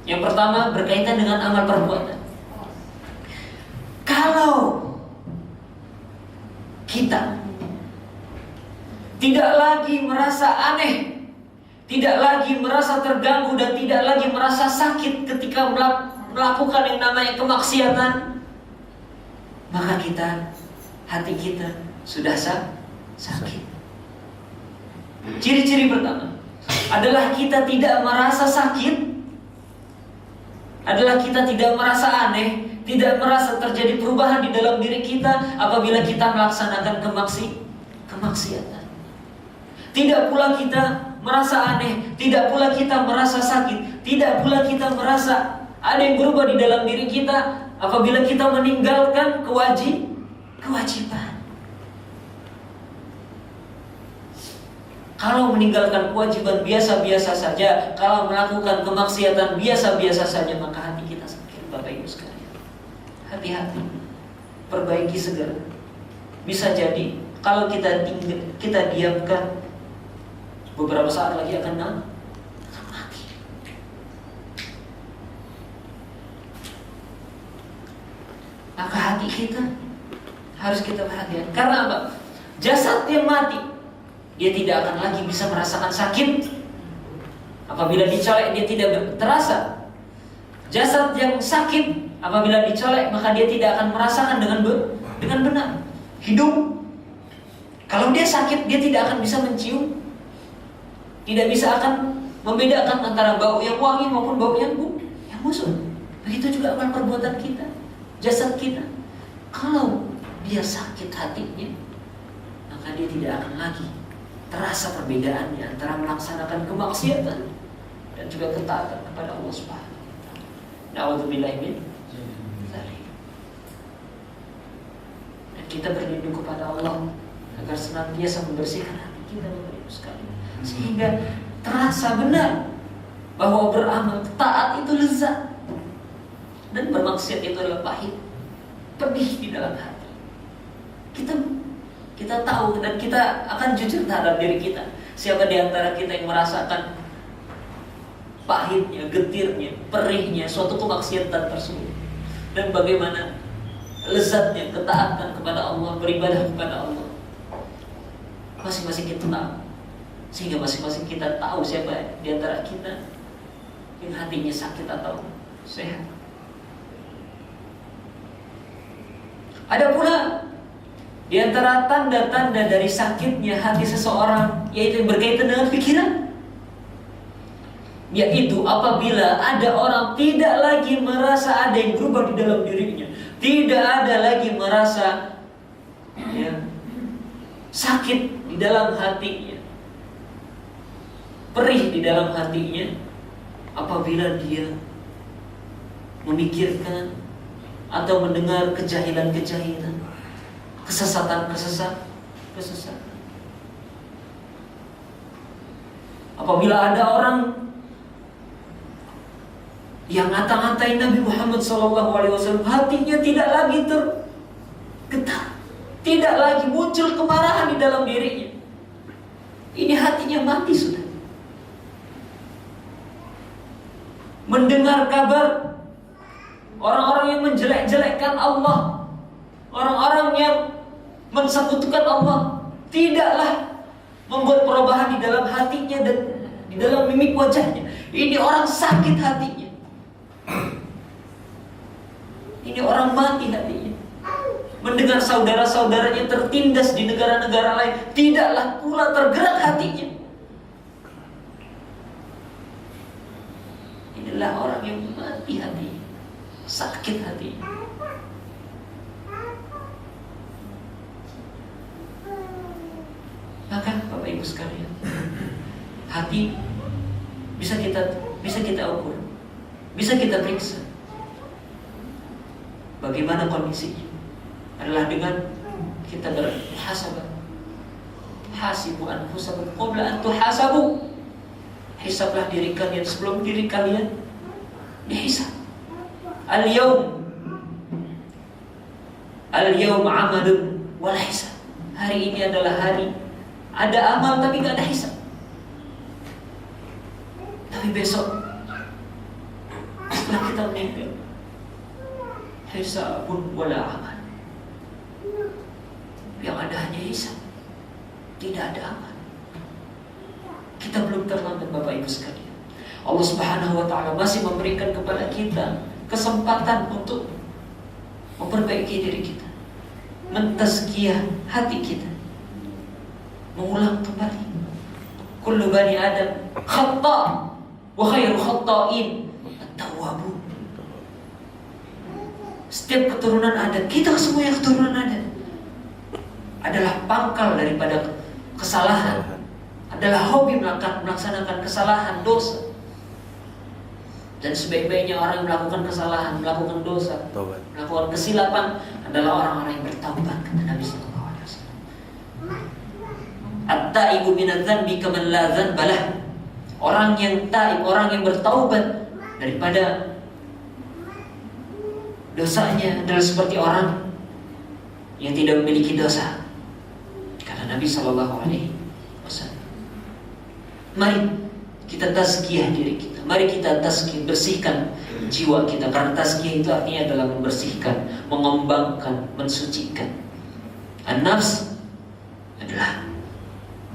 Yang pertama berkaitan dengan amal perbuatan. Kalau kita tidak lagi merasa aneh, tidak lagi merasa terganggu, dan tidak lagi merasa sakit ketika melakukan yang namanya kemaksiatan, maka hati kita sudah sakit. Ciri-ciri pertama adalah kita tidak merasa sakit, adalah kita tidak merasa aneh, tidak merasa terjadi perubahan di dalam diri kita apabila kita melaksanakan kemaksiatan. Tidak pula kita merasa aneh, tidak pula kita merasa sakit, tidak pula kita merasa ada yang berubah di dalam diri kita apabila kita meninggalkan kewajiban. Kalau meninggalkan kewajiban biasa-biasa saja, kalau melakukan kemaksiatan biasa-biasa saja, maka hati kita sakit. Bapak Ibu sekalian, hati-hati, perbaiki segera. Bisa jadi kalau kita diamkan, beberapa saat lagi akan mati. Maka hati kita harus kita perhatikan. Karena apa? Jasad yang mati, dia tidak akan lagi bisa merasakan sakit. Apabila dicolek, dia tidak terasa. Jasad yang sakit, apabila dicolek, maka dia tidak akan merasakan dengan benar. Hidung, kalau dia sakit, dia tidak akan bisa mencium, tidak bisa akan membedakan antara bau yang wangi maupun bau yang busuk. Begitu juga amal perbuatan kita, jasad kita. Kalau dia sakit hatinya, maka dia tidak akan lagi terasa perbedaannya antara melaksanakan kemaksiatan dan juga ketaatan kepada Allah Subhanahu wa taala. Na'udzubillahi min dzalik. Dan kita berlindung kepada Allah agar senantiasa membersihkan hati kita, Bapak Ibu sekalian, sehingga terasa benar bahwa beramal taat itu lezat dan bermaksiat itu adalah pahit, pedih di dalam hati. Kita tahu dan kita akan jujur terhadap diri kita. Siapa di antara kita yang merasakan pahitnya, getirnya, perihnya suatu kemaksiatan tersebut, dan bagaimana lezatnya ketaatan kepada Allah, beribadah kepada Allah. Masing-masing kita tahu. Sehingga masing-masing kita tahu siapa di antara kita yang hatinya sakit atau sehat. Ada pula di antara tanda-tanda dari sakitnya hati seseorang, yaitu yang berkaitan dengan pikiran, yaitu apabila ada orang tidak lagi merasa ada yang berubah di dalam dirinya, Tidak ada lagi merasa sakit di dalam hatinya, perih di dalam hatinya apabila dia memikirkan atau mendengar kejahilan-kejahilan, kesesatan-kesesatan. Apabila ada orang yang ngata-ngatain Nabi Muhammad SAW, hatinya tidak lagi tergetar, tidak lagi muncul kemarahan di dalam dirinya. Ini hatinya mati sudah. Mendengar kabar orang-orang yang menjelek-jelekkan Allah, orang-orang yang mensekutukan Allah, tidaklah membuat perubahan di dalam hatinya dan di dalam mimik wajahnya. Ini orang sakit hatinya. Ini orang mati hatinya. Mendengar saudara-saudaranya tertindas di negara-negara lain, tidaklah pula tergerak hatinya. Inilah orang yang mati hatinya, sakit hatinya. Maka Bapak Ibu sekalian, hati bisa kita ukur, bisa kita periksa. Bagaimana kondisinya? Adalah dengan kita bermuhasabah. Hasibu anfusakum qabla an tuhasabu. Hisablah diri kalian sebelum diri kalian dihisab. Al-yawm amalun wal hisab. Hari ini adalah hari ada amal tapi gak ada hisab. Tapi besok setelah kita meninggal, hisabun wala amal. Yang ada hanya hisab, tidak ada amal. Kita belum terlambat Bapak Ibu sekalian. Allah Subhanahu wa taala masih memberikan kepada kita kesempatan untuk memperbaiki diri kita, mentazkiyah hati kita, mengulang kembali. Kullu bani Adam khata' wa khairu khata'in at-tawwabun. Setiap keturunan Adam, kita semua yang keturunan Adam, adalah pangkal daripada kesalahan, adalah hobi melaksanakan kesalahan, dosa. Dan sebaik-baiknya orang yang melakukan kesalahan, melakukan dosa, melakukan kesilapan adalah orang-orang yang bertaubat, kata Nabi sallallahu alaihi wasallam. At-taibu minadz-dzanbi kaman la dzanba lah. Orang yang taib, orang yang bertaubat daripada dosanya adalah seperti orang yang tidak memiliki dosa, kata Nabi sallallahu alaihi wasallam. Mari kita tazkiyah diri kita. Mari kita tazkiyah, bersihkan jiwa kita. Karena tazkiyah itu artinya adalah membersihkan, mengembangkan, mensucikan. An-nafs adalah,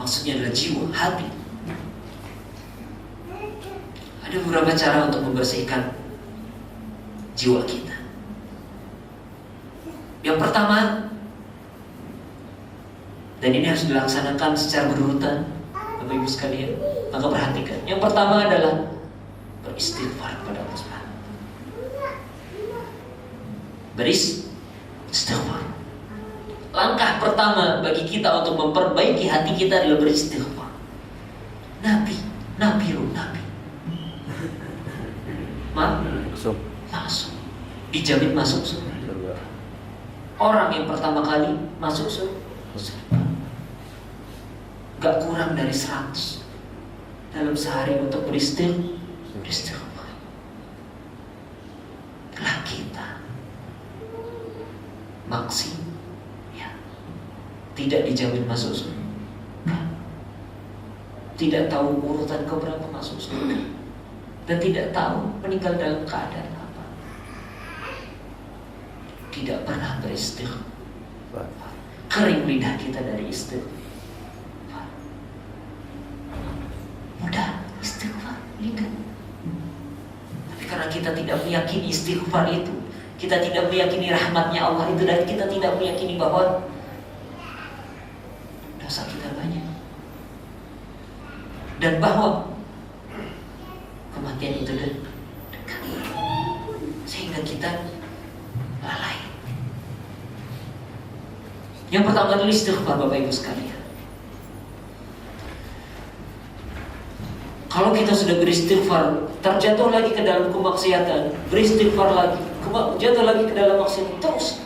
maksudnya adalah jiwa, hati. Ada beberapa cara untuk membersihkan jiwa kita. Yang pertama, dan ini harus dilaksanakan secara berurutan Bapak Ibu sekalian, maka perhatikan. Yang pertama adalah beristighfar kepada Allah Subhanahu. Beristighfar. Langkah pertama bagi kita untuk memperbaiki hati kita adalah beristighfar. Nabi. Masuk. Dijamin masuk surga. Orang yang pertama kali masuk surga, gak kurang dari 100 dalam sehari untuk beristighfar. Lah kita maksiat, tidak dijamin masuk surga, tidak tahu urutan keberapa masuk surga, dan tidak tahu meninggal dalam keadaan apa. Tidak pernah beristighfar. Kering lidah kita dari istighfar. Mudah istighfar, lidah. Tapi karena kita tidak meyakini istighfar itu, kita tidak meyakini rahmatnya Allah itu, dan kita tidak meyakini bahwa dosa kita banyak, dan bahwa kematian itu dekat, sehingga kita lalai Yang pertama adalah istighfar, Bapak Ibu sekalian. Kalau kita sudah beristighfar, terjatuh lagi ke dalam kemaksiatan, beristighfar lagi, jatuh lagi ke dalam maksiat terus.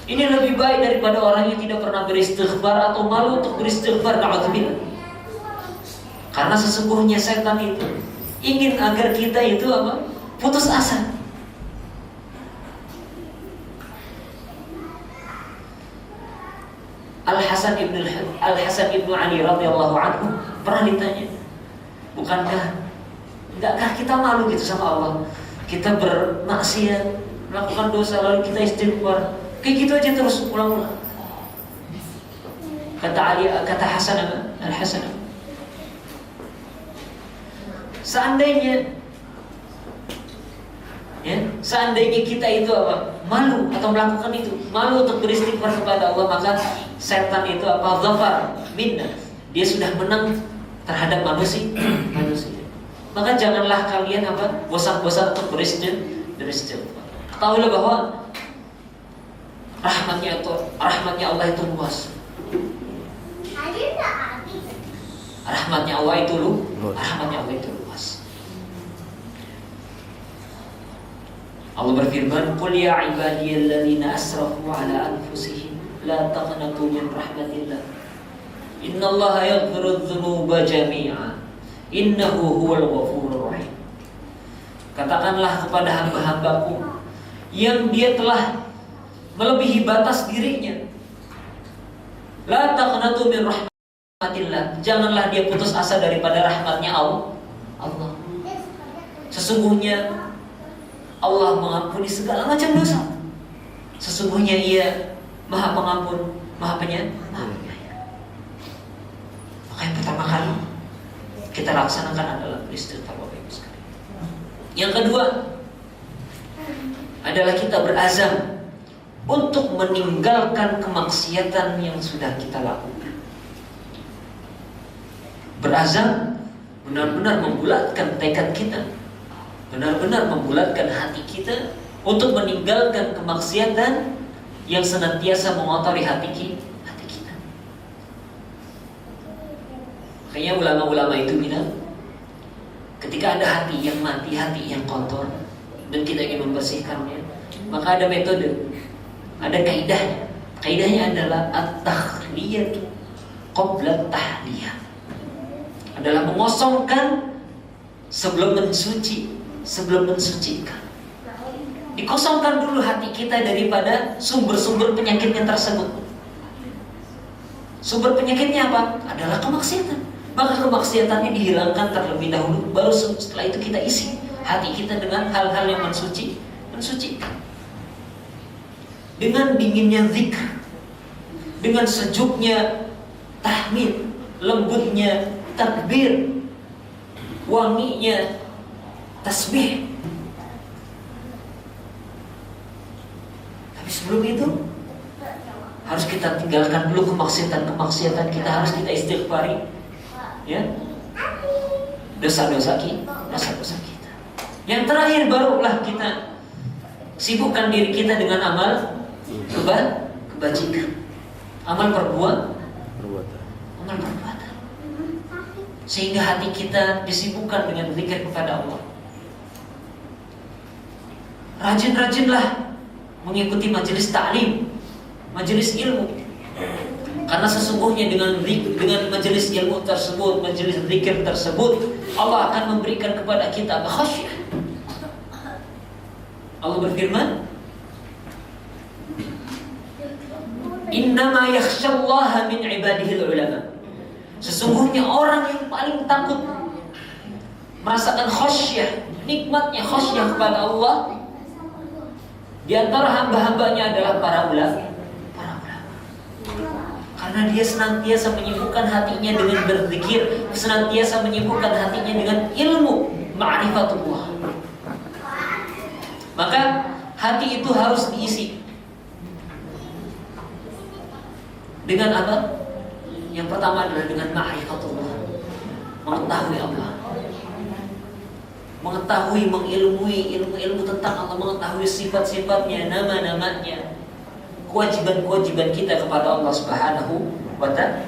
Ini lebih baik daripada orang yang tidak pernah beristighfar atau malu untuk beristighfar. Na'udzubillah. Karena sesungguhnya setan itu ingin agar kita itu apa? Putus asa. Al-Hasan ibnu Ali radhiyallahu anhu pernah ditanya, enggakah kita malu gitu sama Allah? Kita bermaksiat, melakukan dosa, lalu kita istighfar, kayak gitu aja terus ulang-ulang. Kata Hasan Al-Hasan, seandainya kita itu apa? Malu atau melakukan itu, malu untuk beristighfar kepada Allah, maka setan itu apa? Zafar minna. Dia sudah menang terhadap manusia. Maka janganlah kalian apa? Bosan-bosan untuk beristighfar. Ketahuilah bahwa rahmatnya Allah itu luas. Rahmatnya Allah itu luas. Allah berfirman, "Qul ya ibadiyalladzina asrafu ala anfusihim la taqnatu min rahmatillah. Innallaha yaghfiru dzunuba jami'a. Innahu huwal ghafurur rahim." Katakanlah kepada hamba-hambaku yang dia telah melebihi batas dirinya, la taqnatu min rahmatillah, janganlah dia putus asa daripada rahmatnya Allah. Sesungguhnya Allah mengampuni segala macam dosa. Sesungguhnya Ia Maha Pengampun, Maha Penyayang. Maka yang pertama kali kita laksanakan adalah beristighfar, Bapak Ibu sekalian. Yang kedua adalah kita berazam untuk meninggalkan kemaksiatan yang sudah kita lakukan. Berazam benar-benar membulatkan tekad kita, benar-benar membulatkan hati kita untuk meninggalkan kemaksiatan yang senantiasa mengotori hati kita. Makanya ulama-ulama itu bilang, ketika ada hati yang mati, hati yang kotor, dan kita ingin membersihkannya, maka ada metode, ada kaidahnya. Kaidahnya adalah at-takhliyatu qabla tahliyah. Adalah mengosongkan sebelum mensucikan. Dikosongkan dulu hati kita daripada sumber-sumber penyakitnya tersebut. Sumber penyakitnya apa? Adalah kemaksiatan. Maka kemaksiatannya dihilangkan terlebih dahulu, baru setelah itu kita isi hati kita dengan hal-hal yang mensucikan. Dengan dinginnya zikr, dengan sejuknya tahmid, lembutnya takbir, wanginya tasbih. Tapi sebelum itu harus kita tinggalkan dulu kemaksiatan kita, harus kita istighfari, ya, dosa-dosa kita. Yang terakhir barulah kita sibukkan diri kita dengan amal kebajikan, amal perbuatan, sehingga hati kita disibukkan dengan zikir kepada Allah. Rajin-rajinlah mengikuti majelis ta'lim, majelis ilmu, karena sesungguhnya dengan majelis ilmu tersebut, majelis zikir tersebut, Allah akan memberikan kepada kita khasyah. Allah berfirman, "Innama yakhsyallaha min ibadihil ulama." Sesungguhnya orang yang paling takut merasakan khasyah, nikmatnya khasyah kepada Allah, di antara hamba-hambanya adalah para ulama. Karena dia senantiasa menyibukkan hatinya dengan berzikir, senantiasa menyibukkan hatinya dengan ilmu ma'rifatullah. Maka hati itu harus diisi dengan apa? Yang pertama adalah dengan ma'rifatullah, mengetahui Allah, mengetahui, mengilmui ilmu-ilmu tentang Allah, mengetahui sifat-sifatnya, nama-namanya, kewajiban-kewajiban kita kepada Allah Subhanahu wa Ta'ala.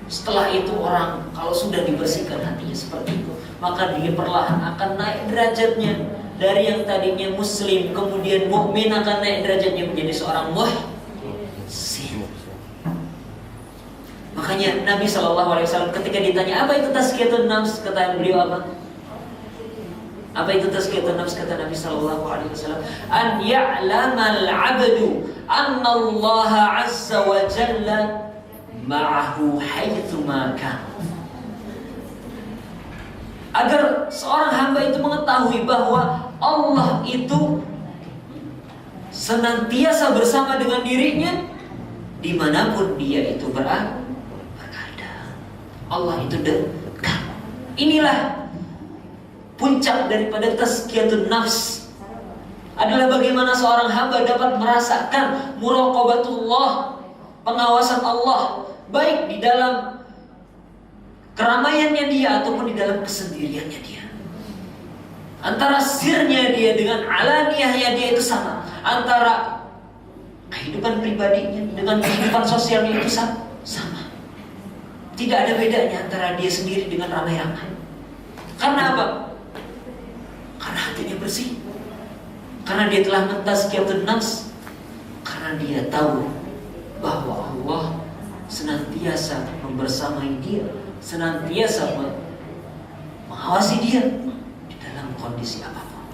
Setelah itu orang kalau sudah dibersihkan hatinya seperti itu, maka dia perlahan akan naik derajatnya dari yang tadinya muslim kemudian mukmin, akan naik derajatnya menjadi seorang muhsin. Makanya Nabi SAW ketika ditanya apa itu tazkiyatun nafs, kata beliau apa? Apa itu tazkiyatun nafs, kata Nabi SAW? An ya'lamal 'abdu anna Allah 'azza wa jalla ma'ahu haitsu ma kana. Agar seorang hamba itu mengetahui bahwa Allah itu senantiasa bersama dengan dirinya dimanapun dia itu berada. Allah itu dekat. Inilah puncak daripada tazkiyatun nafs, adalah bagaimana seorang hamba dapat merasakan muraqabatullah, pengawasan Allah, baik di dalam keramaiannya dia ataupun di dalam kesendiriannya dia. Antara sirnya dia dengan alaniyahnya dia itu sama. Antara kehidupan pribadinya dengan kehidupan sosialnya itu sama. Tidak ada bedanya antara dia sendiri dengan ramai-ramai. Karena apa? Karena hatinya bersih. Karena dia telah mentazkiyatun nafs. Karena dia tahu bahwa Allah senantiasa membersamai dia, senantiasa mengawasi dia di dalam kondisi apapun.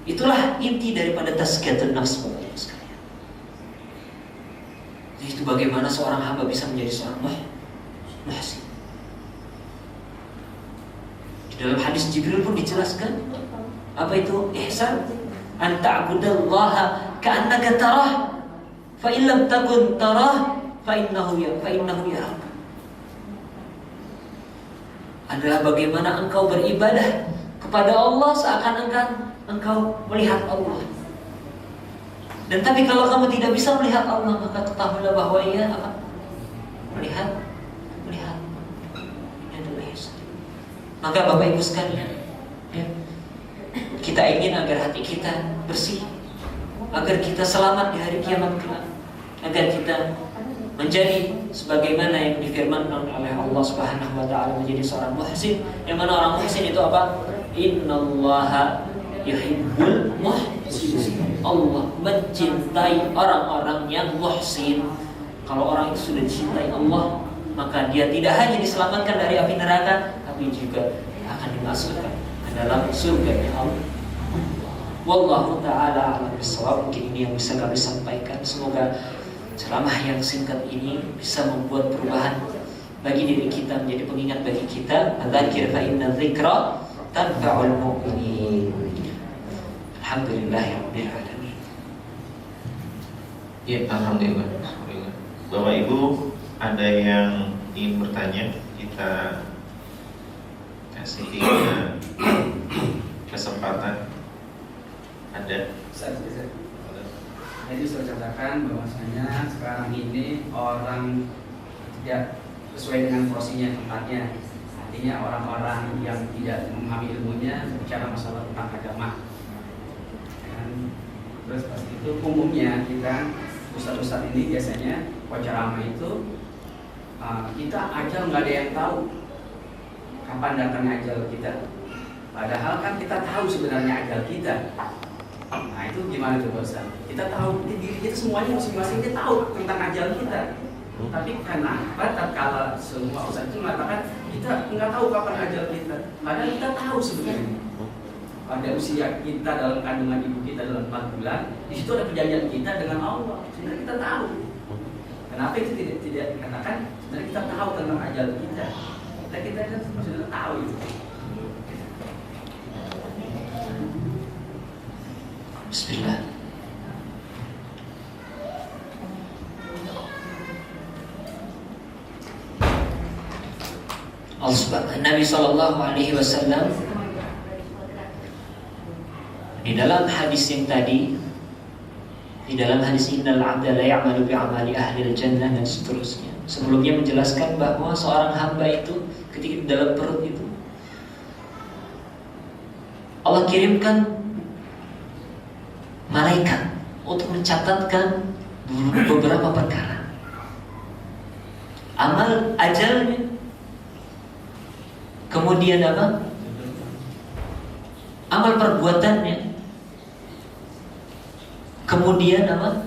Itulah inti daripada tazkiyatun nafs, Bapak Ibu sekalian. Itu bagaimana seorang hamba bisa menjadi seorang muhsin. Di dalam hadis Jibril pun dijelaskan apa itu ihsan, an ta'budallaha ka'annaka tarah, fa in lam takun tarah fa innahu yarah. Adalah bagaimana engkau beribadah kepada Allah seakan-akan engkau melihat Allah. Dan tapi kalau kamu tidak bisa melihat Allah, maka ketahuilah bahwa ia apa? Melihat. Ini adalah ihsan. Maka Bapak Ibu sekalian, ya, kita ingin agar hati kita bersih, agar kita selamat di hari kiamat kelak, agar kita menjadi sebagaimana yang difirmankan oleh Allah Subhanahu wa Ta'ala, menjadi seorang muhsin. Yang mana orang muhsin itu apa? Innallaha yuhibbul muhsin. Allah mencintai orang-orang yang muhsin. Kalau orang itu sudah dicintai Allah, maka dia tidak hanya diselamatkan dari api neraka, tapi juga akan dimasukkan ke dalam surga-Nya Allah. Wallahu ta'ala a'lam bishawab. Mungkin ini yang bisa kami sampaikan. Semoga ceramah yang singkat ini bisa membuat perubahan bagi diri kita, menjadi pengingat bagi kita. Dzakir fa inna dzikra tanfa'ul mu'minin. Alhamdulillahirabbil alamin. Ya, alhamdulillah. Bapak Ibu, ada yang ingin bertanya? Kita kasih kesempatan. Ada? Jadi saya katakan bahwasanya sekarang ini orang tidak sesuai dengan porsinya, tempatnya. Artinya orang-orang yang tidak memahami ilmunya bicara masalah tentang agama. Dan terus pasti itu umumnya kita ustaz-ustaz ini biasanya ceramah itu kita ajal nggak ada yang tahu kapan datangnya ajal kita. Padahal kan kita tahu sebenarnya ajal kita. Nah itu gimana tuh Ustaz? Kita tahu diri kita semuanya masing-masing kita tahu tentang ajal kita. Tapi kenapa tatkala semua Ustaz itu mengatakan kita nggak tahu kapan ajal kita? Padahal kita tahu sebenarnya. Pada usia kita dalam kandungan ibu kita dalam 4 bulan, di situ ada perjanjian kita dengan Allah. Sebenarnya kita tahu. Kenapa itu tidak dikatakan? Sebenarnya kita tahu tentang ajal kita. Kita kan sudah tahu itu. Bismillah. Nabi SAW di dalam hadis yang tadi, di dalam hadis innal 'abda la ya'malu bi'amali ahli al-jannah dan seterusnya, sebelumnya menjelaskan bahwa seorang hamba itu ketika di dalam perut itu Allah kirimkan malaikat untuk mencatatkan beberapa perkara. Amal ajalnya, kemudian apa? Amal perbuatannya, kemudian apa?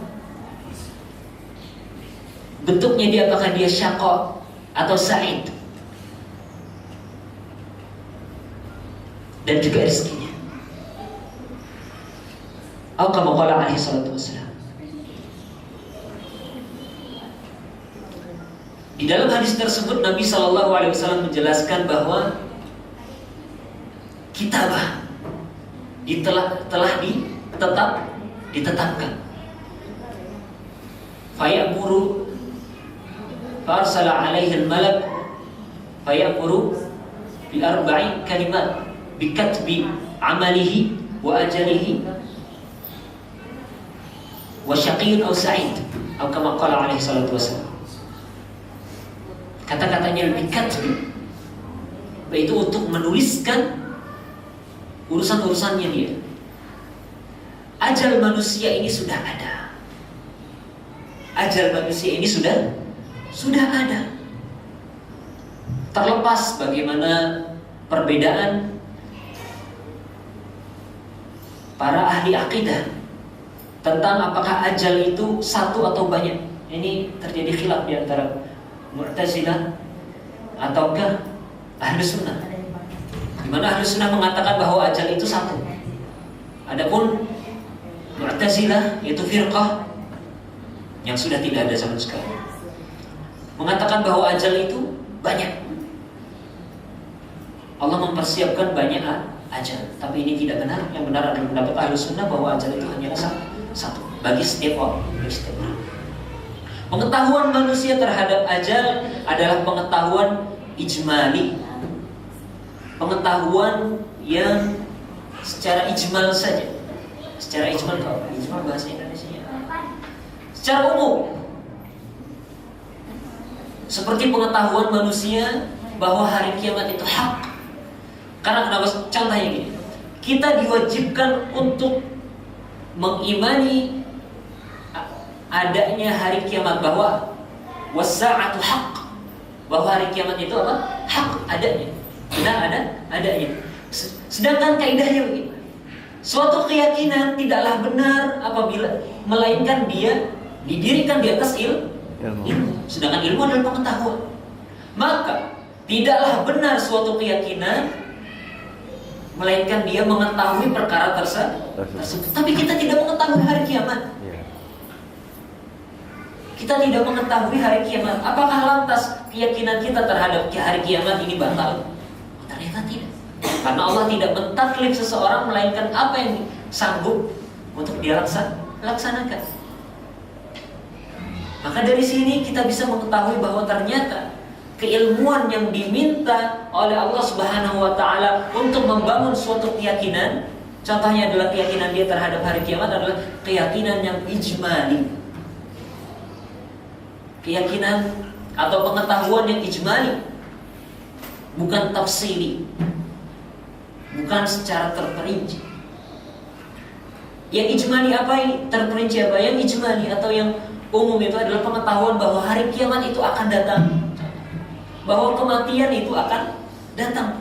Bentuknya dia, apakah dia syaqa atau sa'id, dan juga rezekinya. Atau kama qala alaihi salatu wassalam. Di dalam hadis tersebut Nabi sallallahu alaihi wasallam menjelaskan bahwa kitabah telah ditetapkan. Fayamuru farsala alaihi al-malak fayamuru bi arba'i kalimat bi katbi amalihi wa ajalihi wa syaqiyyun aw sa'id, atau kama qala alaihi salatu wasallam. Kata-katanya bi katbi, yaitu untuk menuliskan urusan-urusannya dia. Ajal manusia ini sudah ada. Ajal manusia ini sudah ada. Terlepas bagaimana perbedaan para ahli akidah tentang apakah ajal itu satu atau banyak. Ini terjadi khilaf di antara Mu'tazilah ataukah Ahlu Sunnah. Di mana Ahlu Sunnah mengatakan bahwa ajal itu satu. Adapun Mu'tazilah, yaitu firqah yang sudah tidak ada sama sekali, mengatakan bahwa ajal itu banyak. Allah mempersiapkan banyak ajal, tapi ini tidak benar. Yang benar adalah pendapat Ahlu Sunnah bahwa ajal itu hanya satu bagi setiap orang. Pengetahuan manusia terhadap ajal adalah pengetahuan ijmali, pengetahuan yang secara ijmal saja. Secara ijmal, kalau ijmal bahasa Indonesia, secara umum. Seperti pengetahuan manusia bahwa hari kiamat itu hak. Karena kenapa? Contohnya gini, kita diwajibkan untuk mengimani adanya hari kiamat, bahwa was-sa'atu haq, bahwa hari kiamat itu apa? Hak, adanya. Benar adanya. Sedangkan kaidahnya begini. Suatu keyakinan tidaklah benar apabila melainkan dia didirikan di atas ilmu. Sedangkan ilmu adalah pengetahuan. Maka tidaklah benar suatu keyakinan melainkan dia mengetahui perkara tersebut. Tapi kita tidak mengetahui hari kiamat. Kita tidak mengetahui hari kiamat. Apakah lantas keyakinan kita terhadap hari kiamat ini batal? Ternyata tidak. Karena Allah tidak mentaklif seseorang melainkan apa yang sanggup untuk dia laksanakan. Maka dari sini kita bisa mengetahui bahwa ternyata keilmuan yang diminta oleh Allah Subhanahu wa taala untuk membangun suatu keyakinan, contohnya adalah keyakinan dia terhadap hari kiamat, adalah keyakinan yang ijmali. Keyakinan atau pengetahuan yang ijmali, bukan tafsili, bukan secara terperinci. Yang ijmali apa? Terperinci apa? Yang ijmali atau yang umum itu adalah pengetahuan bahwa hari kiamat itu akan datang, bahwa kematian itu akan datang.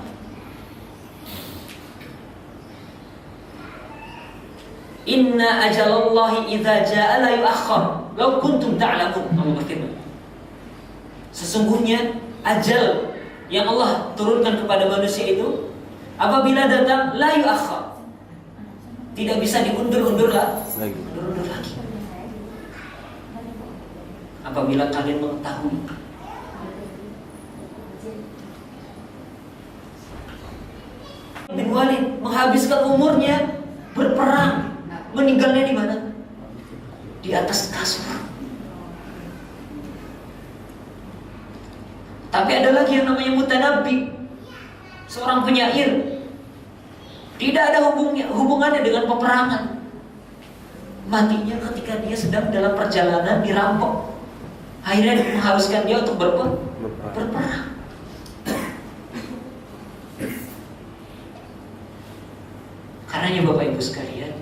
Inna ajalallahi idza jaa la yu'akhkhar law kuntum ta'lamun. Allah berfirman, sesungguhnya ajal yang Allah turunkan kepada manusia itu apabila datang la yu'akhkhar, tidak bisa diundur-undur lagi. Apabila kalian mengetahui. Bin Walid menghabiskan umurnya berperang. Meninggalnya di mana? Di atas kasur. Tapi ada lagi yang namanya mutanabbi, seorang penyair. Tidak ada hubungannya dengan peperangan. Matinya ketika dia sedang dalam perjalanan dirampok. Akhirnya mengharuskan dia untuk berperang. Karenanya Bapak Ibu sekalian,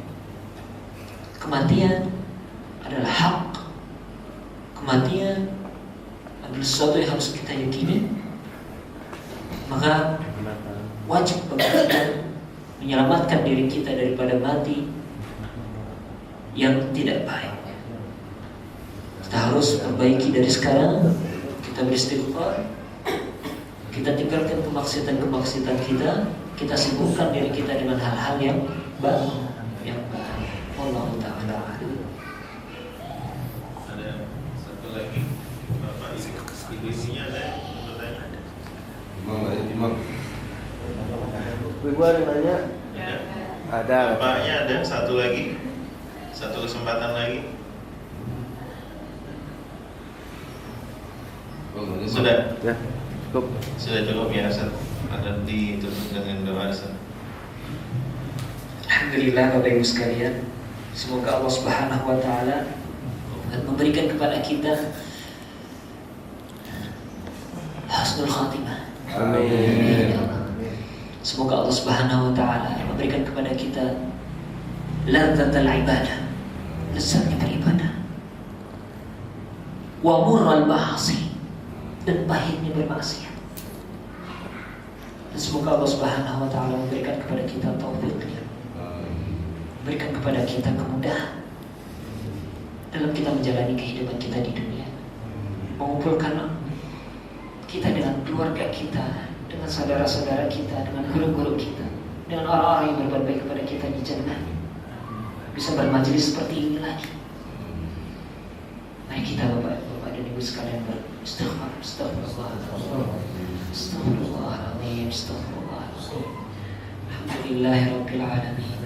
kematian adalah hak. Kematian adalah sesuatu yang harus kita yakini. Maka wajib bagi kita menyelamatkan diri kita daripada mati yang tidak baik. Kita harus perbaiki dari sekarang. Kita beristighfar, kita tinggalkan kemaksiatan kita, kita sibukkan diri kita dengan hal-hal yang baik, yang baik. Allah Ta'ala. Ada satu lagi, Bapak Ibu isinya ada yang bertanya? Imam. Ibu ada nanya? Ada. Bapaknya ada satu lagi, satu kesempatan lagi. Sudah? Ya, cukup. Sudah cukup ya, Ustaz. Ada ditutup dengan doa, Ustaz. Alhamdulillah Bapak Ibu sekalian, semoga Allah Subhanahu wa taala memberikan kepada kita husnul khatimah. Amin. Semoga Allah Subhanahu wa taala memberikan kepada kita ladzatul ibadah, lezatnya beribadah, wa murral ma'asi, dan pahitnya bermaksiat. Dan semoga Allah Subhanahu wa taala memberikan kepada kita taufiknya, berikan kepada kita kemudahan dalam kita menjalani kehidupan kita di dunia, mengumpulkan kita dengan keluarga kita, dengan saudara-saudara kita, dengan guru-guru kita, dengan orang-orang yang berbuat baik kepada kita di jannah, bisa bermajelis seperti ini lagi. Mari kita Bapak dan Ibu sekalian beristighfar, astagfirullahaladzim, astagfirullahaladzim. Alhamdulillahirabbil alamin.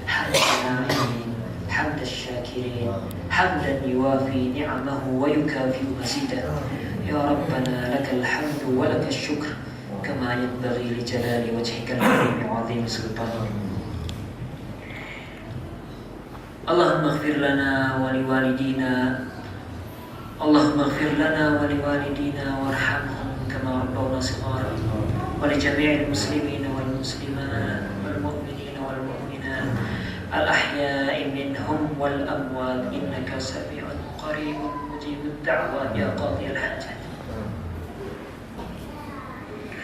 Hamdan na'im, hamdan syakirin, hamdan yuwafi ni'amahu wa yukafi mazidah. Ya Rabbana lakal hamdu wa lakal syukr kama yanbaghi li jalali wajhikal karim wa 'azimi sultanik. Allahumma ighfir lana wa liwalidina, Allahumma ighfir lana wa liwalidina warhamhum kama rabbawna shighara, wa li jami'il muslimina wal muslimat wal mu'minina wal mu'minat al ahya'i minhum wal amwat innaka sami'un qaribun mujibud da'wat ya qadhiyal hajat.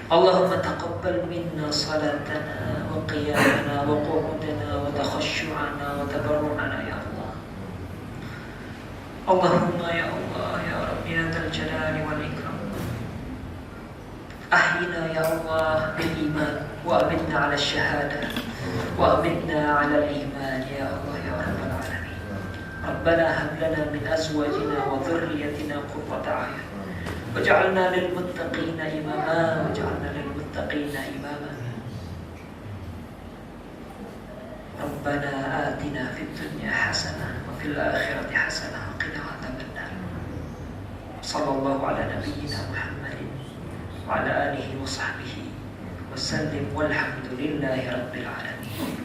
Allahumma taqabbal minna salatana wa qiyamana wa qu'udana wa takhashshu'ana wa tabarru'ana ya Allah. Allahumma ya Allah ya Rabbi ya dzal jalali wal ikram. Ahyina ya Allah bil iman wa amitna 'ala ash-shahadah wa amitna 'ala al-iman ya Allah ya rabbal alamin. Rabbana hab lana min azwajina wa dhurriyyatina qurrata a'yun waj'alna lil muttaqina imama waj'alna lil muttaqina imama. Rabbana atina fid dunya hasanah wa fil akhirati hasanah wa qina adzaban nar. Sallallahu ala nabiyyina Muhammadin wa ala alihi wa sahbihi wa sallim walhamdulillahi rabbil alamin.